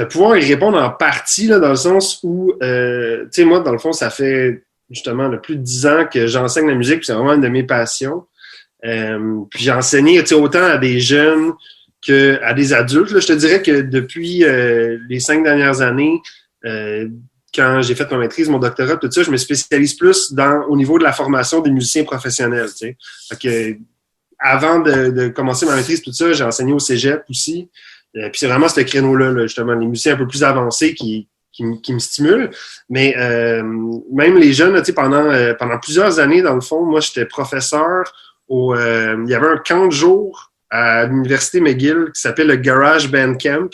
vais pouvoir y répondre en partie, là, dans le sens où, tu sais, moi, dans le fond, ça fait justement plus de 10 ans que j'enseigne la musique, puis c'est vraiment une de mes passions. Puis j'ai enseigné, tu sais, autant à des jeunes qu'à des adultes. Là, je te dirais que depuis les 5 dernières années, quand j'ai fait ma maîtrise, mon doctorat, tout ça, je me spécialise plus au niveau de la formation des musiciens professionnels. Tu sais. Fait que, avant de commencer ma maîtrise, tout ça, j'ai enseigné au cégep aussi. Puis c'est vraiment ce créneau-là, là, justement, les musiciens un peu plus avancés qui me stimulent. Mais même les jeunes, tu sais, pendant plusieurs années, dans le fond, moi, j'étais professeur il y avait un camp de jour à l'université McGill qui s'appelle le Garage Band Camp.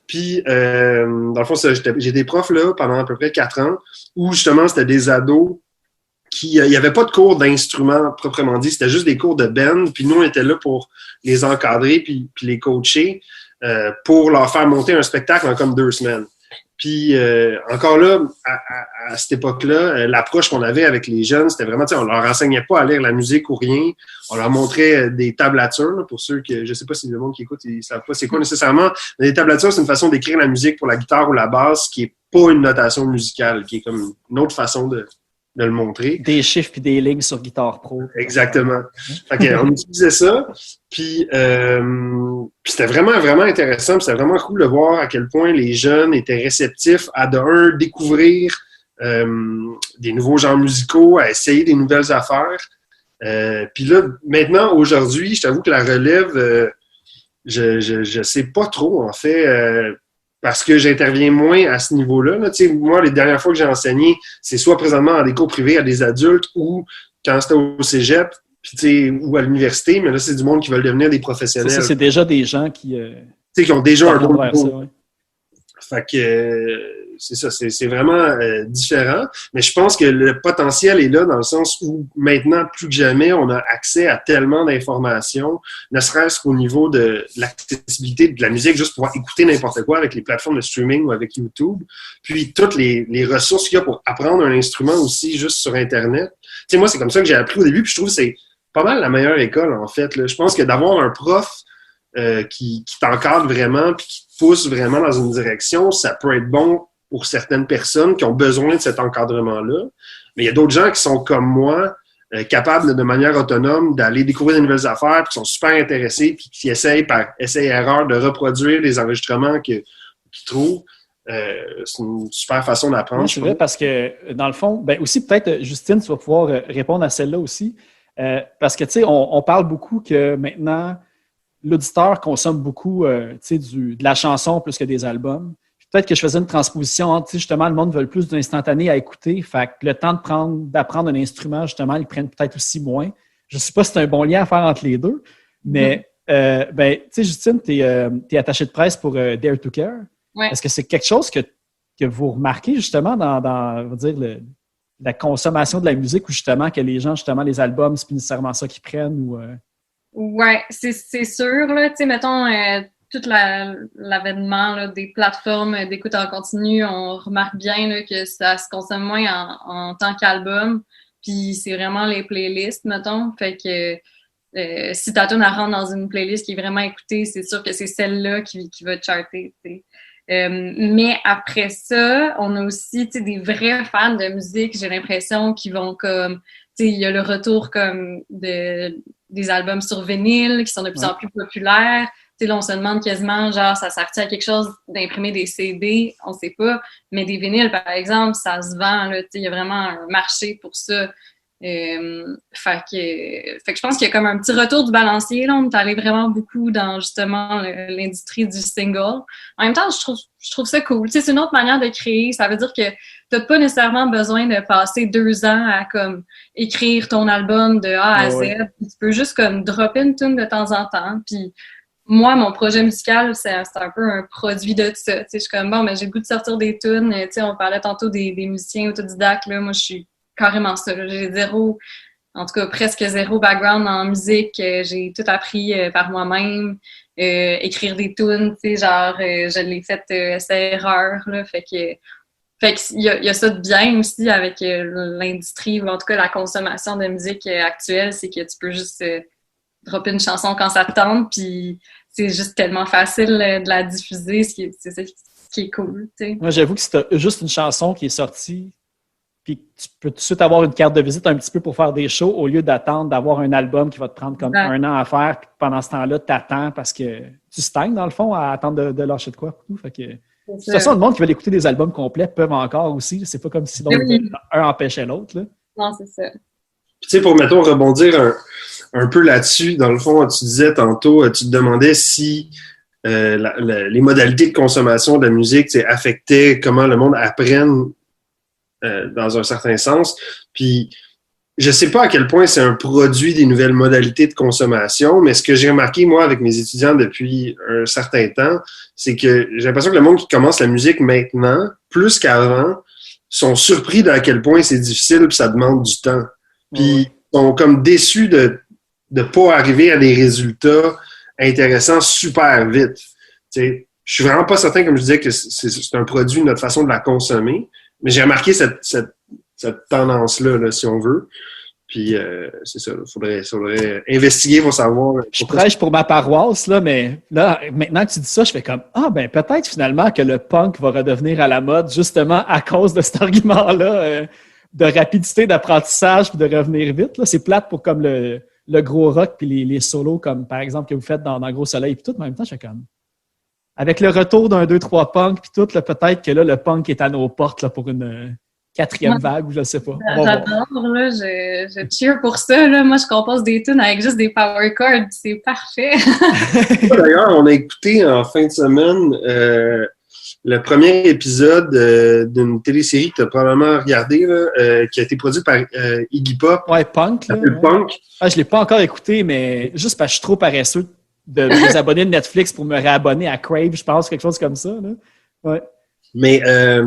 Puis, dans le fond, j'ai des profs là pendant à peu près 4 ans où, justement, c'était des ados il n'y avait pas de cours d'instruments proprement dit, c'était juste des cours de band. Puis nous, on était là pour les encadrer puis les coacher pour leur faire monter un spectacle en comme 2 semaines. Puis encore là, à cette époque-là, l'approche qu'on avait avec les jeunes, c'était vraiment, on leur enseignait pas à lire la musique ou rien. On leur montrait des tablatures, là, pour ceux que, je sais pas si le monde qui écoute, ils savent pas c'est quoi nécessairement. Mais les tablatures, c'est une façon d'écrire la musique pour la guitare ou la basse qui est pas une notation musicale, qui est comme une autre façon de le montrer. Des chiffres puis des lignes sur Guitar Pro. Exactement. Fait on utilisait ça, puis c'était vraiment, vraiment intéressant, puis c'était vraiment cool de voir à quel point les jeunes étaient réceptifs à, découvrir des nouveaux genres musicaux, à essayer des nouvelles affaires. Puis là, maintenant, aujourd'hui, je t'avoue que la relève, je sais pas trop, en fait, parce que j'interviens moins à ce niveau-là. Là. Moi, les dernières fois que j'ai enseigné, c'est soit présentement dans des cours privés à des adultes ou quand c'était au cégep ou à l'université, mais là, c'est du monde qui veulent devenir des professionnels. Ça, c'est déjà des gens qui ont déjà un bon niveau. Ça, ouais. Fait que c'est ça, c'est vraiment différent. Mais je pense que le potentiel est là dans le sens où maintenant, plus que jamais, on a accès à tellement d'informations, ne serait-ce qu'au niveau de l'accessibilité de la musique, juste pouvoir écouter n'importe quoi avec les plateformes de streaming ou avec YouTube. Puis toutes les ressources qu'il y a pour apprendre un instrument aussi juste sur Internet. Tu sais, moi, c'est comme ça que j'ai appris au début, puis je trouve que c'est pas mal la meilleure école, en fait. Là. Je pense que d'avoir un prof qui t'encadre vraiment puis qui te pousse vraiment dans une direction, ça peut être bon pour certaines personnes qui ont besoin de cet encadrement-là. Mais il y a d'autres gens qui sont comme moi, capables de manière autonome d'aller découvrir de nouvelles affaires, puis qui sont super intéressés, puis qui essayent par essai-erreur de reproduire les enregistrements qu'ils trouvent. C'est une super façon d'apprendre. Oui, c'est vrai, parce que dans le fond, ben aussi peut-être, Justine, tu vas pouvoir répondre à celle-là aussi. Parce que, tu sais, on parle beaucoup que maintenant, l'auditeur consomme beaucoup de la chanson plus que des albums. Peut-être que je faisais une transposition entre, justement, le monde veut plus d'instantané à écouter. Fait que le temps d'apprendre un instrument, justement, ils prennent peut-être aussi moins. Je ne sais pas si c'est un bon lien à faire entre les deux, mais, tu sais, Justine, tu es attachée de presse pour Dare to Care. Ouais. Est-ce que c'est quelque chose que vous remarquez, justement, dans on va dire, la consommation de la musique, ou justement, que les gens, justement, les albums, c'est plus nécessairement ça qu'ils prennent? Ou, Ouais, c'est sûr, là. Tu sais, mettons, tout l'avènement là, des plateformes d'écoute en continu, on remarque bien là, que ça se consomme moins en tant qu'album. Puis c'est vraiment les playlists, mettons. Fait que si ta tune rentre dans une playlist qui est vraiment écoutée, c'est sûr que c'est celle-là qui va te charter, tu sais. Mais après ça, on a aussi des vrais fans de musique, j'ai l'impression, qui vont comme... Il y a le retour comme des albums sur vinyle qui sont de plus en plus populaires. Là, on se demande quasiment, genre, ça sert-tu à quelque chose d'imprimer des CD? On sait pas. Mais des vinyles, par exemple, ça se vend. Il y a vraiment un marché pour ça. Fait que je pense qu'il y a comme un petit retour du balancier. Là. On est allé vraiment beaucoup dans justement l'industrie du single. En même temps, je trouve ça cool. Tu sais, c'est une autre manière de créer. Ça veut dire que t'as pas nécessairement besoin de passer 2 ans à comme écrire ton album de A à Z. Ouais. Tu peux juste comme dropper une tune de temps en temps. Puis moi, mon projet musical, c'est un peu un produit de ça. Tu sais, je suis comme, bon, mais j'ai le goût de sortir des tunes. Tu sais, on parlait tantôt des musiciens autodidactes. Là. Moi, je suis carrément ça. Là. J'ai en tout cas presque zéro background en musique. J'ai tout appris par moi-même. Écrire des tunes, tu sais, genre, je l'ai fait essai-erreur. Fait qu'il y a ça de bien aussi avec l'industrie, ou en tout cas la consommation de musique actuelle, c'est que tu peux juste dropper une chanson quand ça te tente, puis c'est juste tellement facile de la diffuser, c'est ça qui est cool, tu sais. Moi, j'avoue que si t'as juste une chanson qui est sortie, puis tu peux tout de suite avoir une carte de visite un petit peu pour faire des shows, au lieu d'attendre d'avoir un album qui va te prendre comme 1 an à faire, puis pendant ce temps-là, t'attends parce que tu stagnes, dans le fond, à attendre de lâcher de quoi. Fait que, de toute façon, le monde qui veut écouter des albums complets peuvent encore aussi. C'est pas comme si donc, un empêchait l'autre. Là. Non, c'est ça. Puis, tu sais, pour, mettons, rebondir un peu là-dessus, dans le fond, tu disais tantôt, tu te demandais si les modalités de consommation de la musique affectaient comment le monde apprenne dans un certain sens. Puis, je sais pas à quel point c'est un produit des nouvelles modalités de consommation, mais ce que j'ai remarqué, moi, avec mes étudiants depuis un certain temps, c'est que j'ai l'impression que le monde qui commence la musique maintenant, plus qu'avant, sont surpris d'à quel point c'est difficile puis ça demande du temps. Puis, sont comme déçus de pas arriver à des résultats intéressants super vite. T'sais, je suis vraiment pas certain, comme je disais, que c'est un produit, notre façon de la consommer, mais j'ai remarqué cette tendance-là, là, si on veut. Puis, c'est ça, il faudrait investiguer pour savoir. Je prêche pour ma paroisse, là, mais là, maintenant que tu dis ça, je fais comme, ben peut-être finalement que le punk va redevenir à la mode, justement à cause de cet argument-là de rapidité d'apprentissage puis de revenir vite. Là. C'est plate pour comme le gros rock puis les solos, comme par exemple que vous faites dans Gros Soleil puis tout, mais en même temps, je fais comme... Avec le retour d'un 2-3 punk puis tout, là, peut-être que là, le punk est à nos portes là, pour une 4e vague ou je sais pas. J'adore, là, je cheer pour ça. Là. Moi, je compose des tunes avec juste des power chords, c'est parfait. D'ailleurs, on a écouté en fin de semaine le premier épisode d'une télésérie que tu as probablement regardé, là, qui a été produite par Iggy Pop. Ouais, Punk. Là, ouais. Punk. Ah, je l'ai pas encore écouté, mais juste parce que je suis trop paresseux de mes abonnés de Netflix pour me réabonner à Crave, je pense, quelque chose comme ça. Là. Ouais. Mais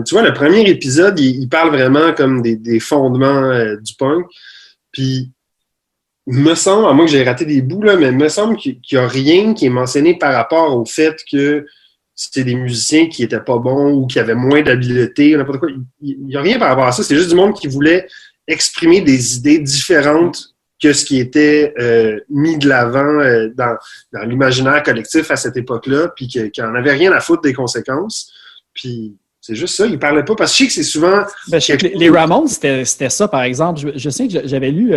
tu vois, le premier épisode, il parle vraiment comme des fondements du punk. Puis, me semble, à moins que j'ai raté des bouts, là, mais me semble qu'il n'y a rien qui est mentionné par rapport au fait que c'était des musiciens qui étaient pas bons ou qui avaient moins d'habileté, n'importe quoi. Il n'y a rien par rapport à ça. C'est juste du monde qui voulait exprimer des idées différentes que ce qui était mis de l'avant dans l'imaginaire collectif à cette époque-là, puis qu'il n'en avait rien à foutre des conséquences. Puis c'est juste ça, ils parlaient pas, parce que je sais que c'est souvent... Ben, je sais que les Ramones, c'était ça, par exemple. Je sais que j'avais lu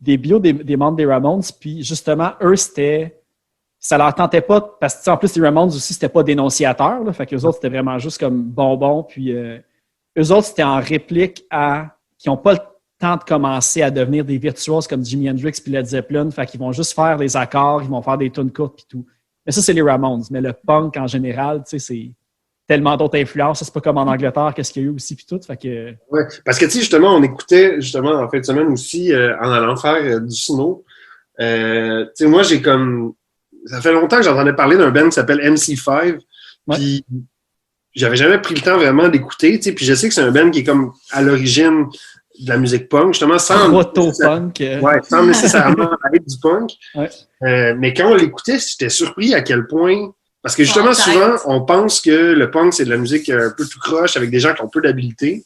des bios des membres des Ramones, puis justement, eux, ça leur tentait pas, parce que en plus, les Ramones aussi, c'était pas dénonciateurs, là, fait qu'eux autres, c'était vraiment juste comme bonbons, puis eux autres, c'était en réplique qui n'ont pas le temps de commencer à devenir des virtuoses comme Jimi Hendrix puis Led Zeppelin, fait qu'ils vont juste faire des accords, ils vont faire des tunes courtes puis tout. Mais ça, c'est les Ramones. Mais le punk, en général, tu sais, c'est tellement d'autres influences. C'est pas comme en Angleterre, qu'est-ce qu'il y a eu aussi puis tout. Fait que... Ouais, parce que, tu sais, justement, on écoutait, justement, en fin de semaine aussi, en allant faire du snow. Tu sais, moi, j'ai comme... Ça fait longtemps que j'entendais parler d'un band qui s'appelle MC5. Puis, j'avais jamais pris le temps vraiment d'écouter, tu sais. Puis, je sais que c'est un band qui est comme à l'origine de la musique punk, justement, sans nécessairement être du punk. Ouais. Mais quand on l'écoutait, j'étais surpris à quel point... Parce que justement, souvent, on pense que le punk, c'est de la musique un peu tout croche avec des gens qui ont peu d'habileté.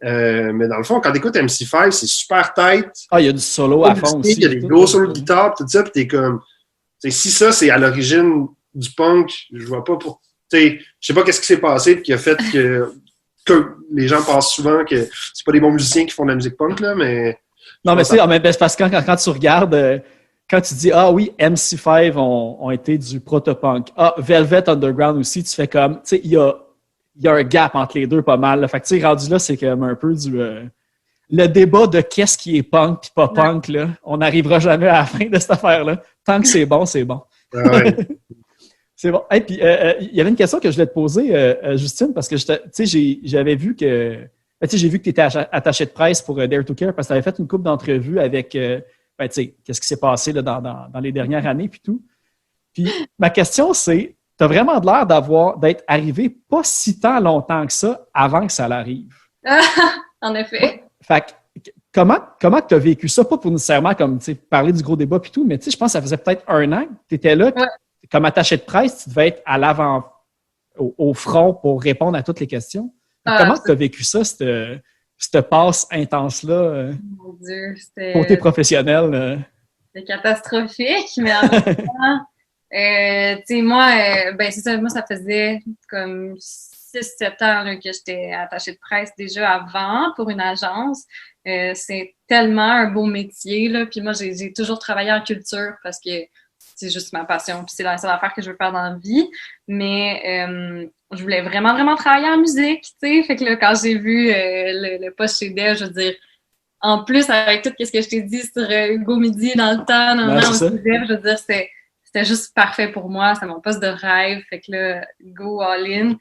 Mais dans le fond, quand tu écoutes MC5, c'est super tight. Ah, il y a du solo à fond aussi. Il y a des gros solos de guitare, tout ça, puis t'es comme... Si ça, c'est à l'origine du punk, je vois pas pour... Je sais pas qu'est-ce qui s'est passé puis qui a fait que les gens pensent souvent que c'est pas des bons musiciens qui font de la musique punk, là, mais... Non, mais c'est parce que quand tu regardes... Quand tu dis, oui, MC5 ont été du proto-punk. Velvet Underground aussi, tu fais comme, tu sais, il y a un gap entre les deux pas mal. Là. Fait que, tu sais, rendu là, c'est comme un peu du... le débat de qu'est-ce qui est punk puis pas punk, là, on n'arrivera jamais à la fin de cette affaire-là. Tant que c'est bon, c'est bon. Ouais. C'est bon. Et puis, il y avait une question que je voulais te poser, Justine, parce que j'avais vu que... j'ai vu que tu étais attaché de presse pour Dare to Care parce que tu avais fait une couple d'entrevues avec qu'est-ce qui s'est passé là, dans les dernières années puis tout. Puis ma question, c'est, tu as vraiment l'air d'être arrivé pas si tant longtemps que ça avant que ça arrive. En effet. Fait que, comment tu as vécu ça? Pas pour nécessairement comme parler du gros débat puis tout, mais je pense que ça faisait peut-être 1 an que tu étais là. Ouais. Comme attaché de presse, tu devais être à l'avant, au front pour répondre à toutes les questions. Comment tu as vécu ça, cette passe intense-là? Mon Dieu, c'était... Côté professionnel. C'était catastrophique, mais en même temps, moi, c'est ça, moi, ça faisait comme 6-7 ans là, que j'étais attachée de presse déjà avant pour une agence. C'est tellement un beau métier, là. Puis moi, j'ai toujours travaillé en culture parce que c'est juste ma passion, puis c'est la seule affaire que je veux faire dans la vie. Mais je voulais vraiment, vraiment travailler en musique, tu sais. Fait que là, quand j'ai vu le poste chez Dell, je veux dire, en plus, avec tout ce que je t'ai dit sur Hugo Midi dans le temps, au Dell, je veux dire, c'était juste parfait pour moi. C'est mon poste de rêve. Fait que là, go all in.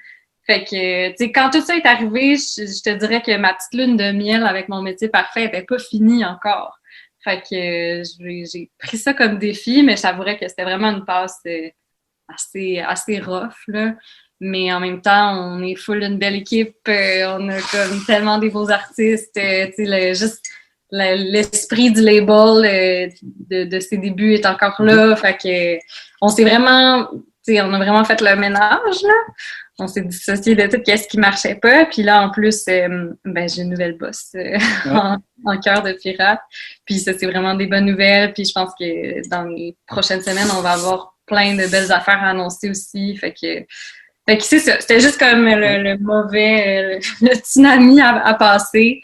Fait que, tu sais, quand tout ça est arrivé, je te dirais que ma petite lune de miel avec mon métier parfait était pas finie encore. Fait que j'ai pris ça comme défi, mais j'avouerais que c'était vraiment une passe assez rough, là. Mais en même temps, on est full d'une belle équipe, on a comme tellement des beaux artistes, tu sais, l'esprit du label de ses débuts est encore là. Fait que on s'est vraiment, tu sais, on a vraiment fait le ménage, là. On s'est dissocié de tout ce qui marchait pas. Puis là, en plus, j'ai une nouvelle boss en cœur de pirate. Puis ça, c'est vraiment des bonnes nouvelles. Puis je pense que dans les prochaines semaines, on va avoir plein de belles affaires à annoncer aussi. Fait que c'est ça. C'était juste comme le mauvais, le tsunami à passer.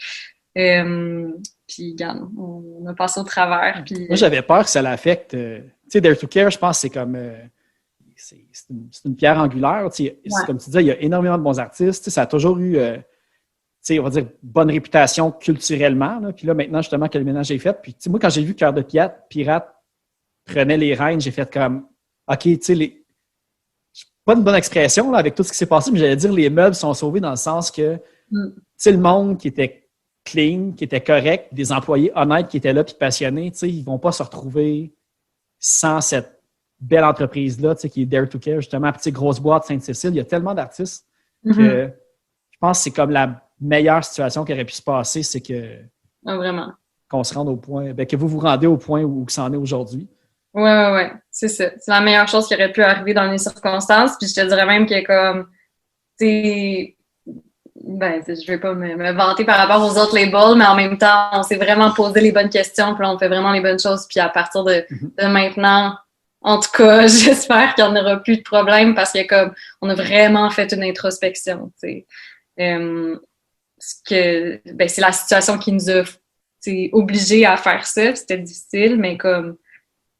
Puis, regarde, on a passé au travers. Puis, moi, j'avais peur que ça l'affecte. Tu sais, Dare to Care, je pense que c'est comme... c'est une pierre angulaire. Comme tu disais, il y a énormément de bons artistes. Ça a toujours eu, on va dire, bonne réputation culturellement. Là. Puis là, maintenant, justement, que le ménage est fait. Puis moi, quand j'ai vu Cœur de Pirate prenait les rênes, j'ai fait comme, OK, tu sais, pas une bonne expression là, avec tout ce qui s'est passé, mais j'allais dire les meubles sont sauvés dans le sens que, le monde qui était clean, qui était correct, des employés honnêtes qui étaient là puis passionnés, ils ne vont pas se retrouver sans cette belle entreprise-là, qui est Dare to Care, justement, petite grosse boîte Sainte-Cécile. Il y a tellement d'artistes que je pense que c'est comme la meilleure situation qui aurait pu se passer, c'est que vraiment. Qu'on se rende au point, que vous vous rendez au point où ça en est aujourd'hui. Ouais. C'est ça. C'est la meilleure chose qui aurait pu arriver dans les circonstances. Puis je te dirais même que comme, je vais pas me vanter par rapport aux autres labels, mais en même temps, on s'est vraiment posé les bonnes questions, puis là, on fait vraiment les bonnes choses. Puis à partir de maintenant, en tout cas, j'espère qu'il n'y en aura plus de problème parce que comme on a vraiment fait une introspection. C'est la situation qui nous a obligés à faire ça. C'était difficile, mais comme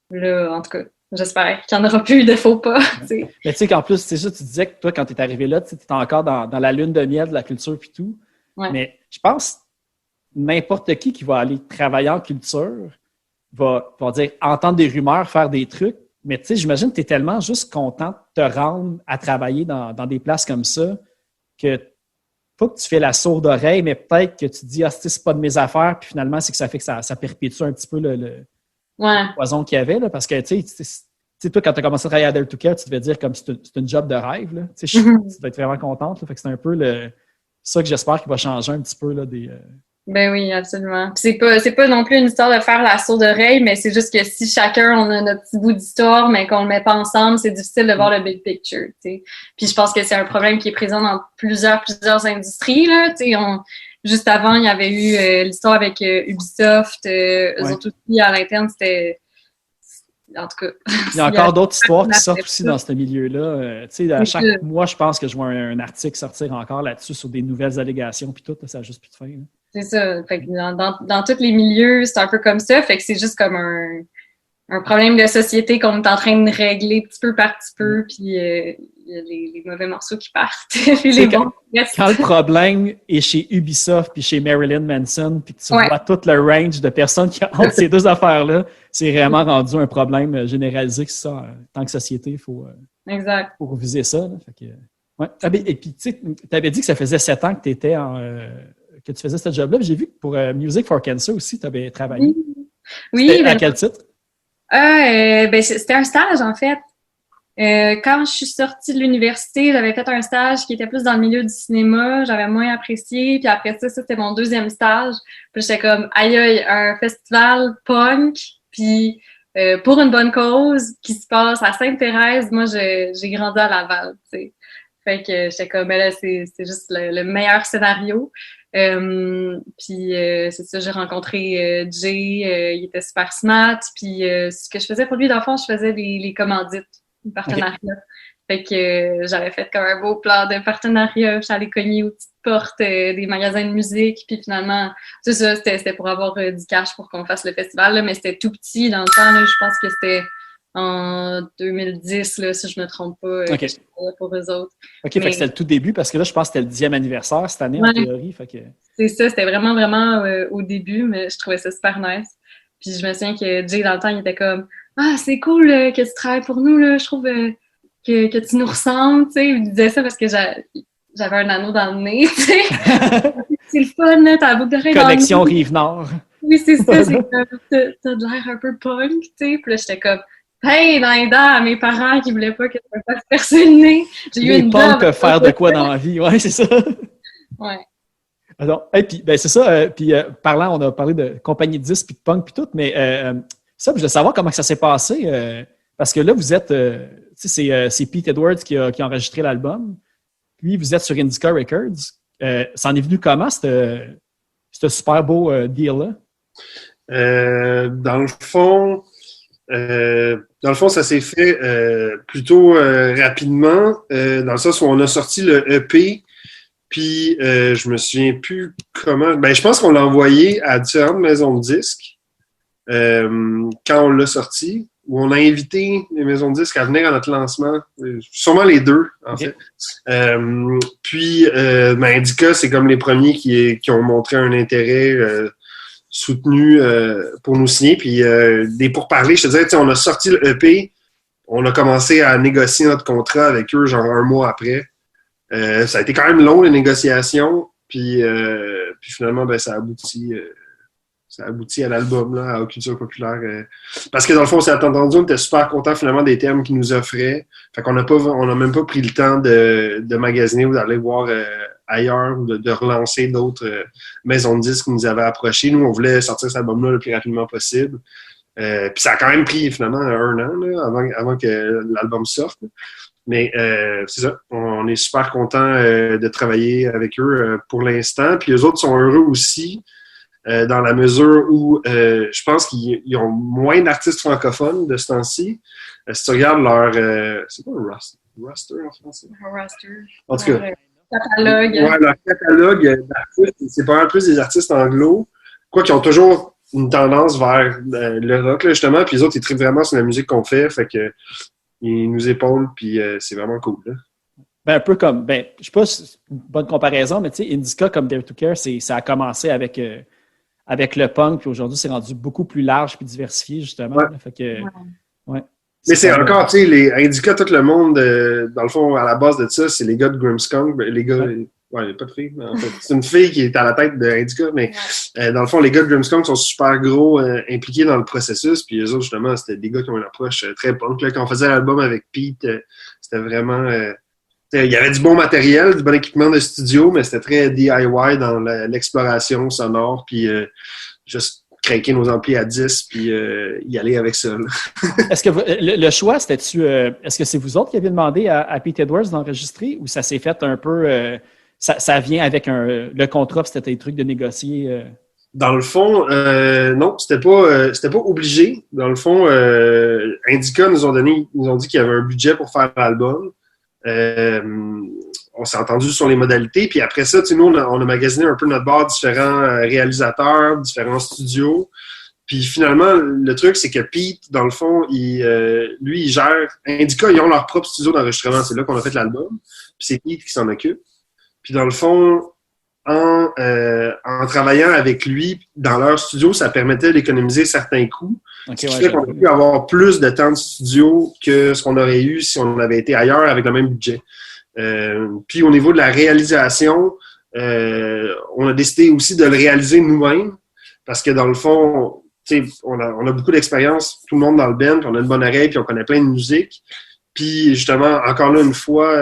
là, en tout cas, j'espère qu'il n'y en aura plus de faux pas. Mais tu sais qu'en plus, c'est ça, tu disais que toi, quand tu es arrivé là, tu étais encore dans la lune de miel de la culture puis tout. Ouais. Mais je pense n'importe qui va aller travailler en culture va dire entendre des rumeurs, faire des trucs. Mais tu sais, j'imagine que tu es tellement juste content de te rendre à travailler dans des places comme ça que pas que tu fais la sourde oreille, mais peut-être que tu te dis, c'est pas de mes affaires, puis finalement, c'est que ça fait que ça perpétue un petit peu le poison qu'il y avait, là, parce que, tu sais, toi, quand tu as commencé à travailler à Dare to Care, tu devais dire comme c'est une job de rêve, là. Tu sais, tu dois être vraiment contente, là, fait que c'est un peu ça que j'espère qu'il va changer un petit peu, là, des... Ben oui, absolument. Puis c'est pas non plus une histoire de faire la sourde oreille, mais c'est juste que si chacun on a notre petit bout d'histoire, mais qu'on le met pas ensemble, c'est difficile de voir le big picture, tu sais. Puis je pense que c'est un problème qui est présent dans plusieurs industries, là. Tu sais, juste avant, il y avait eu l'histoire avec Ubisoft, eux autres aussi à l'interne, c'était en tout cas. Il y a encore d'autres histoires qui sortent aussi dans ce milieu-là. Tu sais, à chaque mois, je pense que je vois un article sortir encore là-dessus sur des nouvelles allégations, puis tout, ça n'a juste plus de fin. Là. C'est ça. Fait que dans tous les milieux, c'est un peu comme ça. Fait que c'est juste comme un problème de société qu'on est en train de régler petit peu par petit peu, puis il y a les mauvais morceaux qui partent, puis les bons qui restent. Quand le problème est chez Ubisoft puis chez Marilyn Manson, puis que tu vois tout le range de personnes qui ont ces deux affaires-là, c'est vraiment rendu un problème généralisé que ça, en tant que société, il faut viser ça. Là. Fait que, ouais. Et puis, tu sais, tu avais dit que ça faisait 7 ans que que tu faisais ce job-là. J'ai vu que pour Music for Cancer aussi, tu avais travaillé. Oui. À quel titre? C'était un stage, en fait. Quand je suis sortie de l'université, j'avais fait un stage qui était plus dans le milieu du cinéma. J'avais moins apprécié. Puis après ça, c'était mon 2e stage. Puis j'étais comme, aïe, un festival punk. Puis pour une bonne cause qui se passe à Sainte-Thérèse. Moi, j'ai grandi à Laval, tu sais. Fait que j'étais comme, là, c'est juste le meilleur scénario. Puis c'est ça, j'ai rencontré Jay, il était super smart. Puis ce que je faisais pour lui, dans le fond, je faisais les commandites, les partenariats. Okay. Fait que j'avais fait comme un beau plan de partenariat. J'allais cogner aux petites portes des magasins de musique. Puis finalement, c'est ça, c'était pour avoir du cash pour qu'on fasse le festival. Là, mais c'était tout petit dans le temps. Là, je pense que c'était en 2010, là, si je ne me trompe pas, okay. Pour eux autres. OK, fait que c'était le tout début, parce que là, je pense que c'était le 10e anniversaire cette année, en théorie. Fait que... C'est ça, c'était vraiment, vraiment au début, mais je trouvais ça super nice. Puis je me souviens que Jay, dans le temps, il était comme « Ah, c'est cool que tu travailles pour nous, là. Je trouve que tu nous ressembles. » Tu sais, il disait ça parce que j'avais un anneau dans le nez, tu sais. C'est le fun, là, t'as la boucle d'oreille dans le nez. Connexion Rive-Nord. Oui, c'est ça, c'est comme t'as de l'air un peu punk, tu sais. Puis là, j'étais comme hey, dans les dents à mes parents qui voulaient pas que je me fasse percer le nez. J'ai eu une punks peuvent faire de quoi dans la vie, ouais, c'est ça. Ouais. Alors, et puis, ben c'est ça. Puis, on a parlé de compagnie de disques puis de punk puis tout, mais ça, je voulais savoir comment ça s'est passé. Parce que là, vous êtes, c'est Pete Edwards qui a enregistré l'album. Puis, vous êtes sur Indica Records. Ça en est venu comment, ce super beau deal-là? Dans le fond, ça s'est fait plutôt rapidement, dans le sens où on a sorti le EP, puis je me souviens plus comment. Ben, je pense qu'on l'a envoyé à différentes maisons de disques quand on l'a sorti, où on a invité les maisons de disques à venir à notre lancement, sûrement les deux, en fait. Puis, Indica, c'est comme les premiers qui ont montré un intérêt soutenu pour nous signer. Puis des pourparlers, je te dirais, on a sorti le EP, on a commencé à négocier notre contrat avec eux genre un mois après. Ça a été quand même long, les négociations. Puis finalement, ben, ça aboutit à l'album, là, à Culture Populaire. Parce que dans le fond, on s'est attendu, on était super contents finalement des thèmes qu'ils nous offraient. Fait qu'on n'a même pas pris le temps de magasiner ou d'aller voir ailleurs, de relancer d'autres maisons de disques qui nous avaient approchés. Nous, on voulait sortir cet album-là le plus rapidement possible. Puis ça a quand même pris finalement 1 an là, avant que l'album sorte. Mais c'est ça, on est super contents de travailler avec eux pour l'instant. Puis les autres sont heureux aussi, dans la mesure où je pense qu'ils ont moins d'artistes francophones de ce temps-ci. Si tu regardes leur... c'est quoi un roster en français? Un roster. En tout cas... catalogue. Ouais, leur catalogue d'artistes, c'est pas mal plus des artistes anglo, quoi qu'ils ont toujours une tendance vers le rock, là, justement, puis les autres, ils trippent vraiment sur la musique qu'on fait, fait que ils nous épaulent, puis c'est vraiment cool, là. Ben, un peu comme, je sais pas si c'est une bonne comparaison, mais tu sais, Indica comme Dare to Care, ça a commencé avec le punk, puis aujourd'hui, c'est rendu beaucoup plus large puis diversifié, justement. Ouais. Là, fait que, ouais. Mais c'est encore, tu sais, les Indica, tout le monde, dans le fond, à la base de ça, c'est les gars de Grimmskunk. Les gars, il n'y a pas de fille, mais en fait, c'est une fille qui est à la tête de Indica, mais dans le fond, les gars de Grimmskunk sont super gros impliqués dans le processus, puis eux autres, justement, c'était des gars qui ont une approche très punk. Là, quand on faisait l'album avec Pete, c'était vraiment... il y avait du bon matériel, du bon équipement de studio, mais c'était très DIY dans l'exploration sonore, puis juste craquer nos amplis à 10 puis y aller avec ça. Est-ce que le choix, c'était-tu... est-ce que c'est vous autres qui aviez demandé à Pete Edwards d'enregistrer ou ça s'est fait un peu... ça vient avec le contrat, c'était des trucs de négocier? Dans le fond, non, c'était pas obligé. Dans le fond, Indica nous ont dit qu'il y avait un budget pour faire l'album. On s'est entendu sur les modalités, puis après ça, nous, on a magasiné un peu notre bord différents réalisateurs, différents studios, Puis finalement, le truc, c'est que Pete, dans le fond, lui, il gère... Indica, ils ont leur propre studio d'enregistrement. C'est là qu'on a fait l'album. Puis c'est Pete qui s'en occupe. Puis dans le fond, en travaillant avec lui dans leur studio, ça permettait d'économiser certains coûts. Ce qui fait qu'on a pu avoir plus de temps de studio que ce qu'on aurait eu si on avait été ailleurs avec le même budget. Puis au niveau de la réalisation, on a décidé aussi de le réaliser nous-mêmes parce que dans le fond, on a beaucoup d'expérience, tout le monde dans le band, puis on a une bonne oreille, puis on connaît plein de musique. Puis justement, encore là, une fois,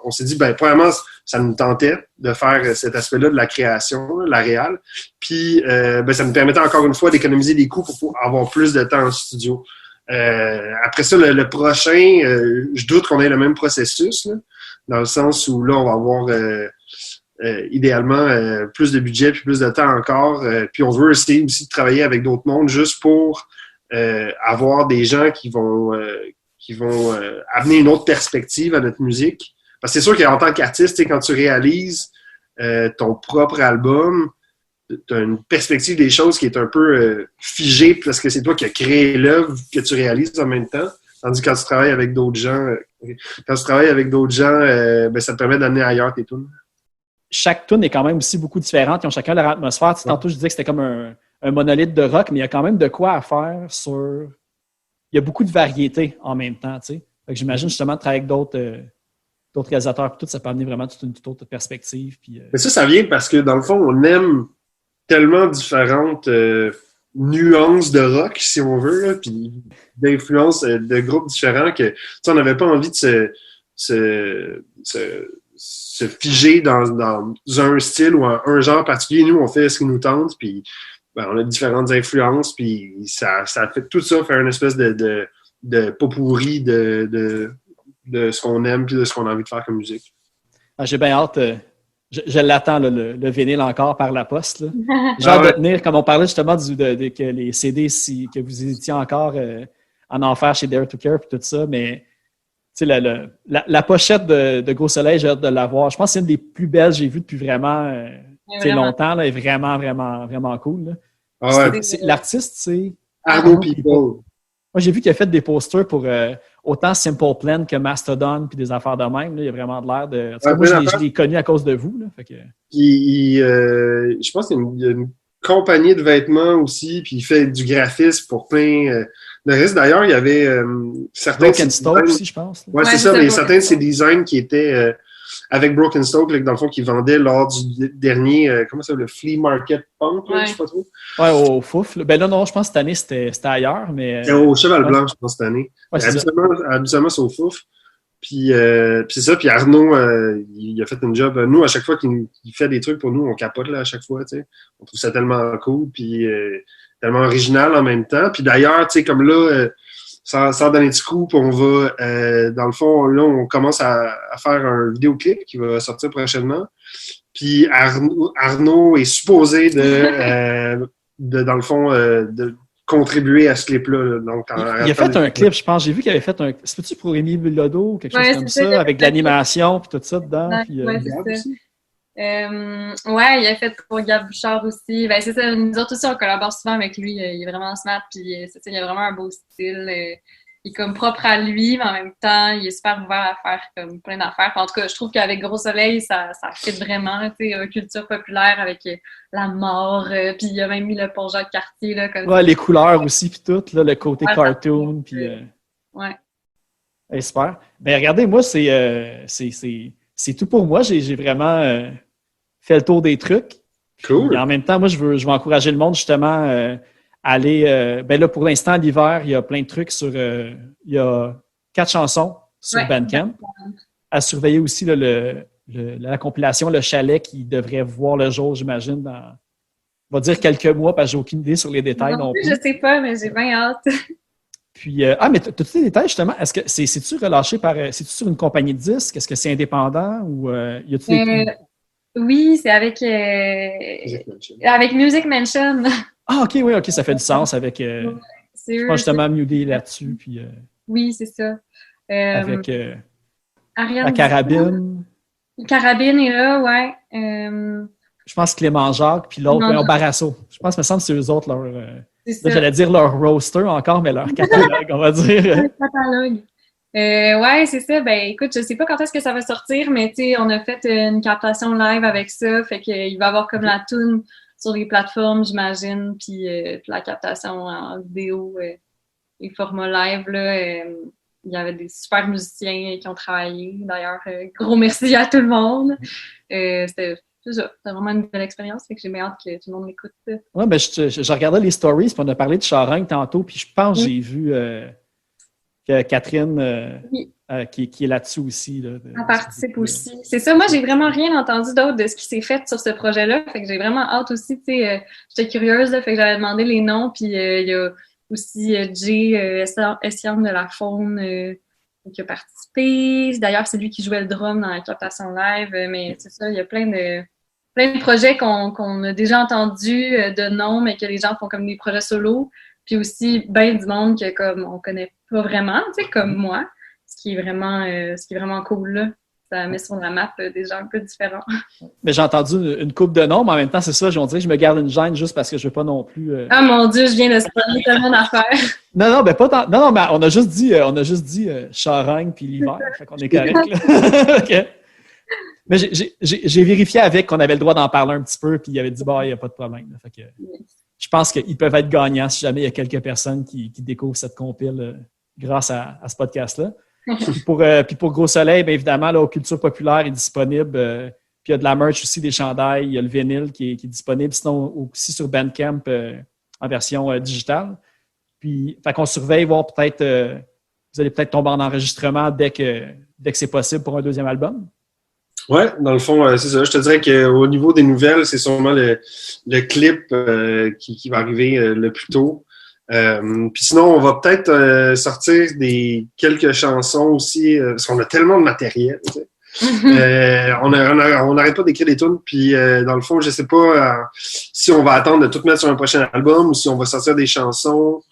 on s'est dit, premièrement, ça nous tentait de faire cet aspect-là de la création, la réal. Puis ça nous permettait encore une fois d'économiser des coûts pour avoir plus de temps en studio. Après ça, le prochain, je doute qu'on ait le même processus, là, dans le sens où là, on va avoir idéalement plus de budget puis plus de temps encore. Puis on veut essayer aussi de travailler avec d'autres mondes juste pour avoir des gens qui vont amener une autre perspective à notre musique. Parce que c'est sûr qu'en tant qu'artiste, quand tu réalises ton propre album, tu as une perspective des choses qui est un peu figée parce que c'est toi qui as créé l'œuvre que tu réalises en même temps. Tandis que quand tu travailles avec d'autres gens, ça te permet d'amener ailleurs tes tunes. Chaque tune est quand même aussi beaucoup différente. Ils ont chacun leur atmosphère. Tantôt, je disais que c'était comme un monolithe de rock, mais il y a quand même de quoi à faire sur... Il y a beaucoup de variétés en même temps, tu sais. Fait que j'imagine justement de travailler avec d'autres réalisateurs, puis tout, ça peut amener vraiment toute une toute autre perspective. Puis, Mais ça vient parce que, dans le fond, on aime tellement différentes nuances de rock, si on veut, là, puis d'influences de groupes différents que, on n'avait pas envie de se figer dans un style ou un genre particulier. Nous, on fait ce qui nous tente, puis on a différentes influences, puis ça fait tout ça, faire une espèce de pot-pourri de ce qu'on aime puis de ce qu'on a envie de faire comme musique. J'ai bien hâte. Je l'attends, le vinyle encore par la poste. Là. J'ai hâte de tenir, comme on parlait justement que les CD, que vous étiez encore en enfer chez Dare to Care et tout ça, mais la pochette de Gros Soleil, j'ai hâte de la voir. Je pense que c'est une des plus belles que j'ai vues depuis vraiment longtemps. Elle est vraiment, vraiment, vraiment cool. Là. Ah ouais. L'artiste, c'est Arnaud People. Moi, j'ai vu qu'il a fait des posters pour autant Simple Plan que Mastodon puis des affaires de même. Là. Il y a vraiment de l'air de... moi, je l'ai connu à cause de vous. Là. Fait que... je pense qu'il y a une compagnie de vêtements aussi, puis il fait du graphisme pour plein... de reste, d'ailleurs, il y avait certains... Broken Stoke aussi, je pense. Oui, c'est ça, mais certains de ces designs qui étaient avec Broken Stoke, là, dans le fond, qui vendaient lors du dernier, comment ça s'appelle, le Flea Market Punk, là, je sais pas trop. Ouais, au Fouf. Ben là, non, je pense que cette année, c'était ailleurs, mais... C'était au Cheval Blanc, je pense, cette année. Ouais, habituellement, c'est au Fouf. Puis c'est ça, puis Arnaud, il a fait une job. Nous, à chaque fois qu'il fait des trucs pour nous, on capote là, à chaque fois, tu sais. On trouve ça tellement cool, puis tellement original en même temps. Puis d'ailleurs, tu sais, comme là, sans donner de scoop, on va, dans le fond, là, on commence à faire un vidéoclip qui va sortir prochainement. Puis Arnaud est supposé dans le fond, de contribuer à ce clip-là. Donc, il a fait un clip, je pense. J'ai vu qu'il avait fait un... C'est-tu pour Rémi Bilodeau ou quelque chose comme ça, avec de l'animation puis tout ça dedans? Oui, c'est ça. Il a fait pour Gab Bouchard aussi. Ben, c'est ça, nous autres aussi, on collabore souvent avec lui. Il est vraiment smart, puis c'est ça, il a vraiment un beau style. Il est comme propre à lui, mais en même temps, il est super ouvert à faire comme plein d'affaires. En tout cas, je trouve qu'avec Gros Soleil, ça fit vraiment, tu sais, culture populaire avec la mort, puis il a même mis le pont Jacques-Cartier, là, comme les couleurs aussi, puis tout, là, le côté cartoon, puis... Ouais. Super. Ben, regardez, moi, c'est tout pour moi. J'ai vraiment fait le tour des trucs. Cool. Et en même temps, moi, je vais encourager le monde justement à aller... ben là, pour l'instant, l'hiver, il y a plein de trucs sur... il y a 4 chansons sur Bandcamp. À surveiller aussi là, la compilation, le chalet qui devrait voir le jour, j'imagine, dans... On va dire quelques mois, parce que j'ai aucune idée sur les détails non plus. Je sais pas, mais j'ai bien hâte. Puis, mais t'as-tu des détails, justement? Est-ce que c'est-tu relâché par... C'est-tu sur une compagnie de disques? Est-ce que c'est indépendant ou y a-tu des... Oui, c'est avec Music Mansion. Ah, OK, ça fait du sens avec... je pense justement Mewdy là-dessus, puis... oui, c'est ça. Avec Ariane la carabine. Carabine est là, ouais. Je pense Clément Jacques, puis l'autre, Barasso. Je pense, me semble que c'est eux autres, C'est ça. Là, j'allais dire leur roster encore, mais leur catalogue, on va dire. Le catalogue. Ouais, c'est ça. Ben, écoute, je sais pas quand est-ce que ça va sortir, mais tu sais, on a fait une captation live avec ça. Fait qu'il va y avoir comme la tune sur les plateformes, j'imagine, puis la captation en vidéo et format live, là. Il y avait des super musiciens qui ont travaillé. D'ailleurs, gros merci à tout le monde. C'était vraiment une belle expérience. Fait que j'ai bien hâte que tout le monde l'écoute. Oui, ben, je regardais les stories, puis on a parlé de Charogne tantôt, puis je pense que j'ai vu que Catherine, Oui. qui est là-dessus aussi. Là, Elle participe aussi. C'est ça, moi, j'ai vraiment rien entendu d'autre de ce qui s'est fait sur ce projet-là. Fait que j'ai vraiment hâte aussi, tu sais, j'étais curieuse, là, fait que j'avais demandé les noms, puis il y a aussi Jay Essiane de la Faune qui a participé. D'ailleurs, c'est lui qui jouait le drum dans la captation live, mais c'est ça, il y a plein de projets qu'on a déjà entendus de noms, mais que les gens font comme des projets solo. Puis aussi, ben du monde que comme on connaît pas vraiment, tu sais, comme moi, ce qui est vraiment cool, là. Ça met sur la map des gens un peu différents. Mais j'ai entendu une couple de noms, mais en même temps, c'est ça, on dirait que je me garde une gêne juste parce que je veux pas non plus... Ah mon Dieu, je viens de spoiler tellement d'affaires. Non, ben pas tant... Non, mais on a juste dit Charogne puis l'hiver, fait qu'on est correct, là. Okay. Mais j'ai vérifié avec qu'on avait le droit d'en parler un petit peu, puis il avait dit, bah, il n'y a pas de problème. Là. Fait que, je pense qu'ils peuvent être gagnants si jamais il y a quelques personnes qui découvrent cette compile grâce à ce podcast-là. Puis pour Gros Soleil, bien évidemment, là, au Culture Populaire est disponible. Puis il y a de la merch aussi, des chandails, il y a le vinyle qui est disponible, sinon aussi sur Bandcamp en version digitale. Puis, fait qu'on surveille, voir peut-être, vous allez peut-être tomber en enregistrement dès que c'est possible pour un deuxième album. Ouais, dans le fond, c'est ça. Je te dirais qu'au niveau des nouvelles, c'est sûrement le clip qui va arriver le plus tôt. Puis sinon, on va peut-être sortir quelques chansons aussi, parce qu'on a tellement de matériel. Tu sais. On n'arrête pas d'écrire des tunes, puis dans le fond, je sais pas si on va attendre de tout mettre sur un prochain album ou si on va sortir des chansons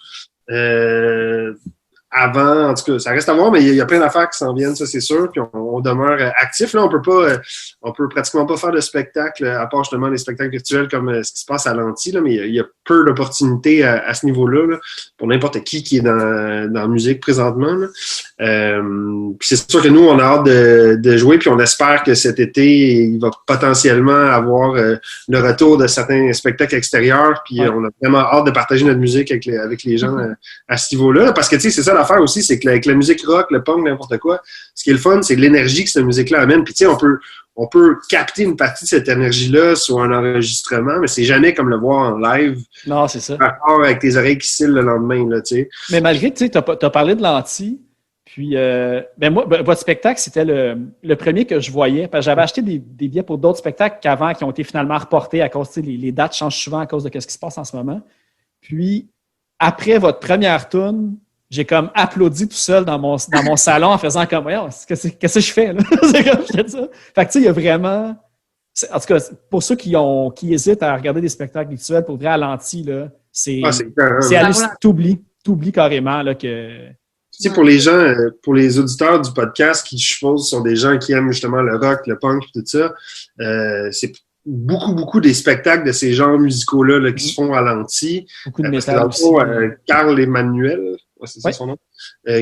avant. En tout cas, ça reste à voir, mais il y a plein d'affaires qui s'en viennent, ça c'est sûr, puis on demeure actif. Là, on peut pratiquement pas faire de spectacle, à part justement les spectacles virtuels comme ce qui se passe à l'Anti, là, mais il y a peu d'opportunités à ce niveau-là, là, pour n'importe qui est dans la musique présentement. Là. Puis c'est sûr que nous, on a hâte de jouer, puis on espère que cet été, il va potentiellement avoir le retour de certains spectacles extérieurs, puis on a vraiment hâte de partager notre musique avec les gens à ce niveau-là, là, parce que tu sais, c'est ça l'affaire aussi, c'est que avec la musique rock, le punk, n'importe quoi, ce qui est le fun, c'est l'énergie que cette musique-là amène. Puis tu sais, on peut capter une partie de cette énergie-là sur un enregistrement, mais c'est jamais comme le voir en live. Non, c'est ça. Avec tes oreilles qui scillent le lendemain, là, tu sais. Mais malgré, tu sais, t'as parlé de l'Anti, puis moi, votre spectacle, c'était le premier que je voyais, parce que j'avais acheté des billets pour d'autres spectacles qu'avant, qui ont été finalement reportés à cause, tu sais, les dates changent souvent à cause de ce qui se passe en ce moment. Puis, après votre première tourne, j'ai comme applaudi tout seul dans mon salon en faisant comme, voyons, qu'est-ce que je fais, là? C'est comme je fais ça. Fait que, tu sais, il y a vraiment, en tout cas, pour ceux qui hésitent à regarder des spectacles virtuels, pour vrai, à l'Anti, là, c'est t'oublies carrément, là, que. Tu sais, pour les gens, pour les auditeurs du podcast qui, je suppose, sont des gens qui aiment justement le rock, le punk et tout ça, c'est beaucoup des spectacles de ces genres musicaux-là là, qui se font à l'Anti. Beaucoup de métal aussi. Carl Emmanuel, c'est ça son nom,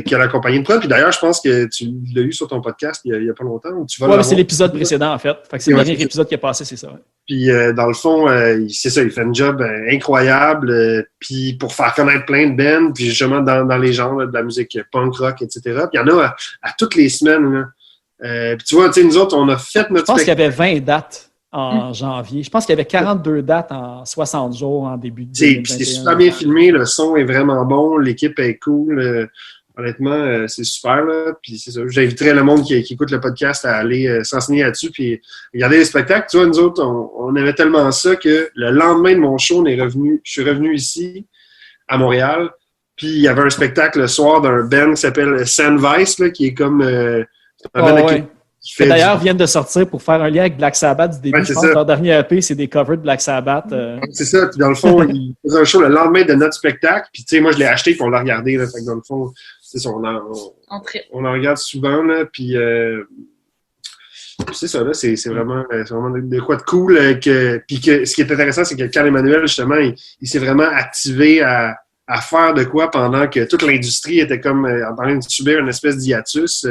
qui a l'accompagné de toi. Puis d'ailleurs, je pense que tu l'as eu sur ton podcast il y a pas longtemps. Ou tu vas mais c'est l'épisode précédent, en fait. Fait que c'est le dernier épisode qui est passé, c'est ça. Ouais. Puis dans le fond, c'est ça, il fait un job incroyable. Puis pour faire connaître plein de bands, puis justement dans les genres là, de la musique punk rock, etc. Puis il y en a à toutes les semaines. Là. Puis tu vois, nous autres, on a fait notre. Je pense qu'il y avait 20 dates en janvier. Je pense qu'il y avait 42 dates en 60 jours en début de 2021. C'est super bien filmé, le son est vraiment bon, l'équipe est cool. Honnêtement, c'est super. Là. Puis c'est ça. J'inviterais le monde qui écoute le podcast à aller s'enseigner là-dessus puis regarder les spectacles. Tu vois, nous autres, on aimait tellement ça que le lendemain de mon show, je suis revenu ici, à Montréal. Puis il y avait un spectacle le soir d'un band qui s'appelle Sandvice, là, qui est comme qui d'ailleurs viennent de sortir pour faire un lien avec Black Sabbath du début. Je pense que leur dernier EP, c'est des covers de Black Sabbath. C'est ça. Puis dans le fond, ils faisaient un show le lendemain de notre spectacle. Puis tu sais, moi, je l'ai acheté pour l'a regarder. Là. Fait que dans le fond, c'est ça, on en regarde souvent. Là, puis c'est ça, là, c'est vraiment de quoi de cool. Puis que ce qui est intéressant, c'est que Carl-Emmanuel, justement, il s'est vraiment activé à faire de quoi pendant que toute l'industrie était comme en train de subir une espèce d'hiatus.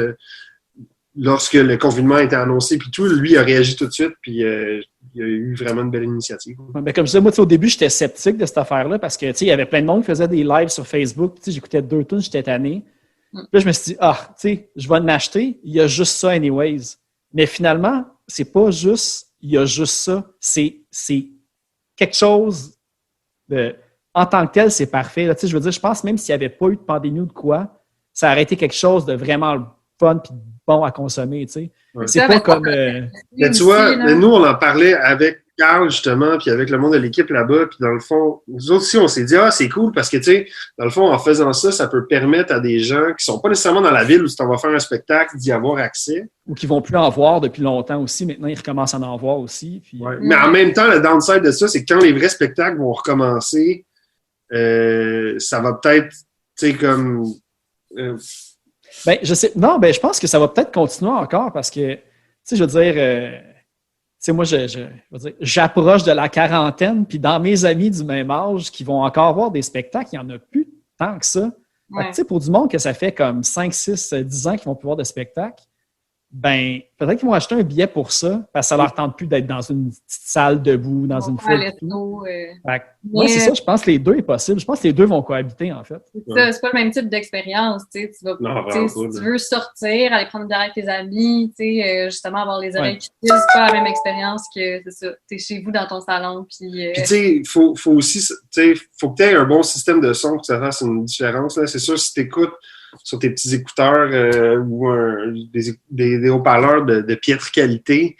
Lorsque le confinement a été annoncé, puis tout, lui a réagi tout de suite, puis il y a eu vraiment une belle initiative. Ben, comme je disais, moi, au début, j'étais sceptique de cette affaire-là parce que il y avait plein de monde qui faisait des lives sur Facebook. J'écoutais 2 tunes, j'étais tanné. Puis là, je me suis dit, je vais en acheter, il y a juste ça anyways. Mais finalement, c'est pas juste, il y a juste ça. C'est quelque chose de. En tant que tel, c'est parfait. Là, je veux dire, je pense même s'il n'y avait pas eu de pandémie ou de quoi, ça aurait été quelque chose de vraiment fun et bon à consommer. Ouais. C'est pas comme. Mais tu vois, nous, on en parlait avec Carl, justement, puis avec le monde de l'équipe là-bas, puis dans le fond, nous autres aussi, on s'est dit, c'est cool, parce que, tu sais, dans le fond, en faisant ça, ça peut permettre à des gens qui sont pas nécessairement dans la ville où tu vas faire un spectacle d'y avoir accès. Ou qui vont plus en voir depuis longtemps aussi. Maintenant, ils recommencent à en voir aussi. Puis... Ouais. Mais en même temps, le downside de ça, c'est que quand les vrais spectacles vont recommencer, ça va peut-être, tu sais, comme... je sais. Non, je pense que ça va peut-être continuer encore parce que, tu sais, je veux dire... moi, j'approche de la quarantaine, puis dans mes amis du même âge qui vont encore voir des spectacles, il n'y en a plus tant que ça. Ouais. Fait que, pour du monde que ça fait comme 5, 6, 10 ans qu'ils vont plus voir de spectacles, peut-être qu'ils vont acheter un billet pour ça, parce que ça leur tente plus d'être dans une petite salle debout, dans une foule. Oui, c'est ça. Je pense que les deux est possible. Je pense que les deux vont cohabiter, en fait. C'est pas le même type d'expérience. Si tu veux sortir, aller prendre une bière avec tes amis, justement avoir les oreilles qui tissent, c'est pas la même expérience que c'est ça. T'es chez vous dans ton salon. Puis, tu sais, faut aussi, faut que tu aies un bon système de son pour que ça fasse une différence. Là. C'est sûr, si tu écoutes sur tes petits écouteurs ou des haut-parleurs de piètre qualité,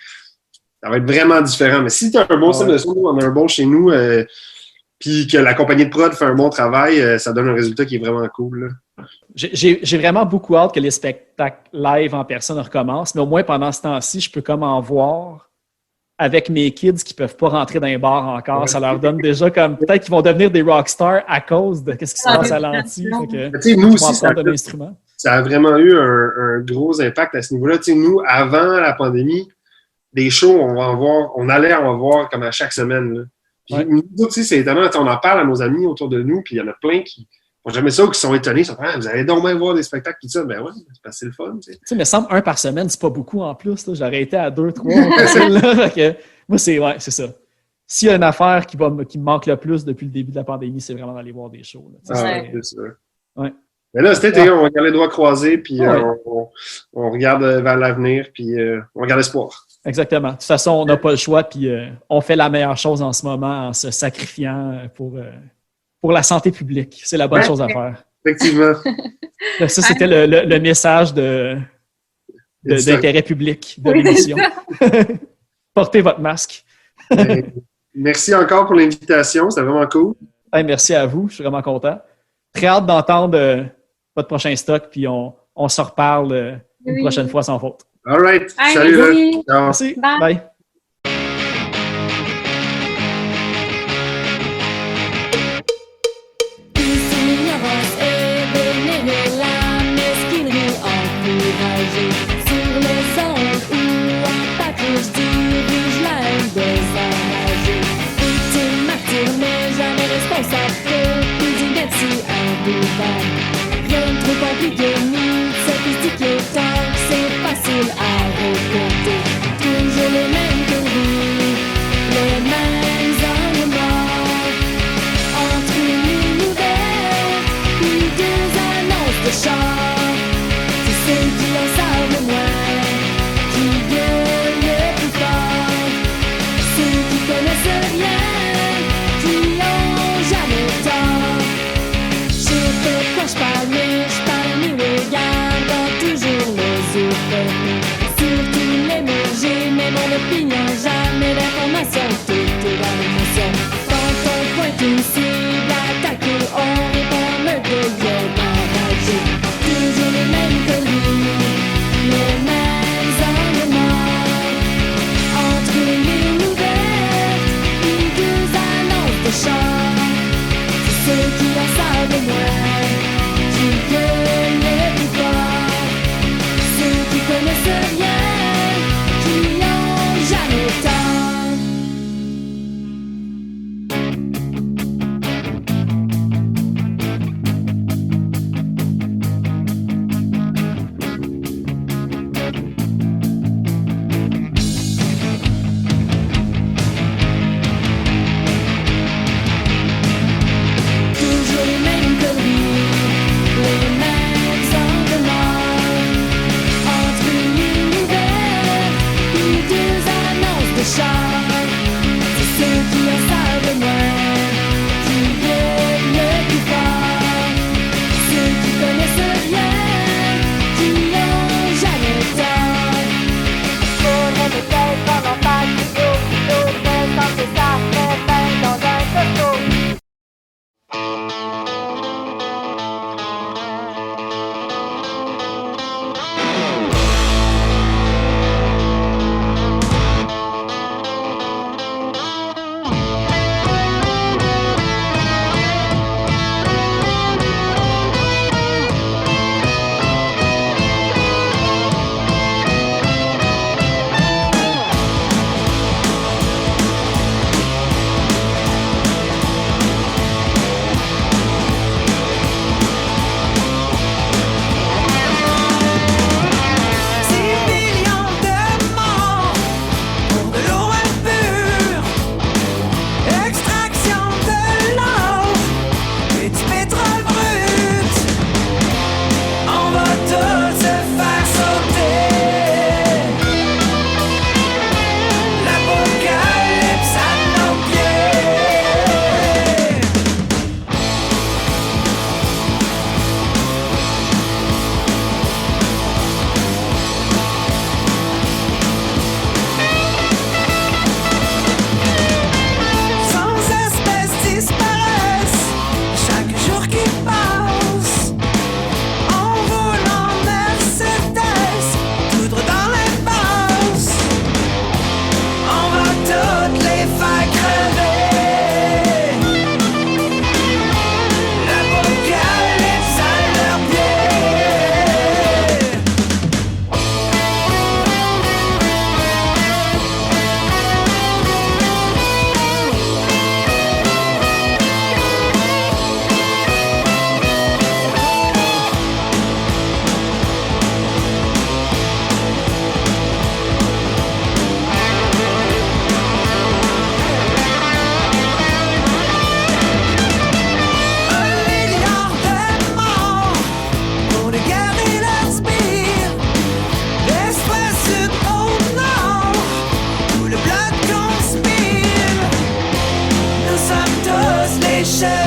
ça va être vraiment différent. Mais si tu as un bon système de son, on a un bon chez nous, puis que la compagnie de prod fait un bon travail, ça donne un résultat qui est vraiment cool. Là. J'ai vraiment beaucoup hâte que les spectacles live en personne recommencent, mais au moins pendant ce temps-ci, je peux comme en voir avec mes kids qui peuvent pas rentrer dans les bars encore. Ouais. Ça leur donne déjà comme... Peut-être qu'ils vont devenir des rockstars à cause de ce qui se passe à l'anti. Nous aussi, ça a vraiment eu un gros impact à ce niveau-là. T'sais, nous, avant la pandémie, des shows, on allait en voir comme à chaque semaine. Là. Puis, nous aussi, c'est étonnant. On en parle à nos amis autour de nous, puis il y en a plein qui n'ont jamais ça ou qui sont étonnés. Ils sont vous allez donc même voir des spectacles, tout ça. Ben ouais, c'est le fun. Tu sais, mais semble 1 par semaine, c'est pas beaucoup en plus. Là. J'aurais été à 2, 3 facile. Là, que, moi, c'est ça. S'il y a une affaire qui me manque le plus depuis le début de la pandémie, c'est vraiment d'aller voir des shows. Là. C'est ça. Ouais. Mais là, cet été, on regarde les doigts croisés, puis on regarde vers l'avenir, puis on regarde l'espoir. Exactement. De toute façon, on n'a pas le choix, puis on fait la meilleure chose en ce moment en se sacrifiant pour la santé publique. C'est la bonne chose à faire. Effectivement. Ça, c'était le message d'intérêt public de l'émission. Portez votre masque. Merci encore pour l'invitation. C'était vraiment cool. Hey, merci à vous. Je suis vraiment content. Très hâte d'entendre votre prochain stock, puis on se reparle une prochaine fois sans faute. All right. Salut. Merci. Bye. Rien de trop compliqué ni sophistiqué, tant que c'est facile à recompter. Toujours les mêmes Station.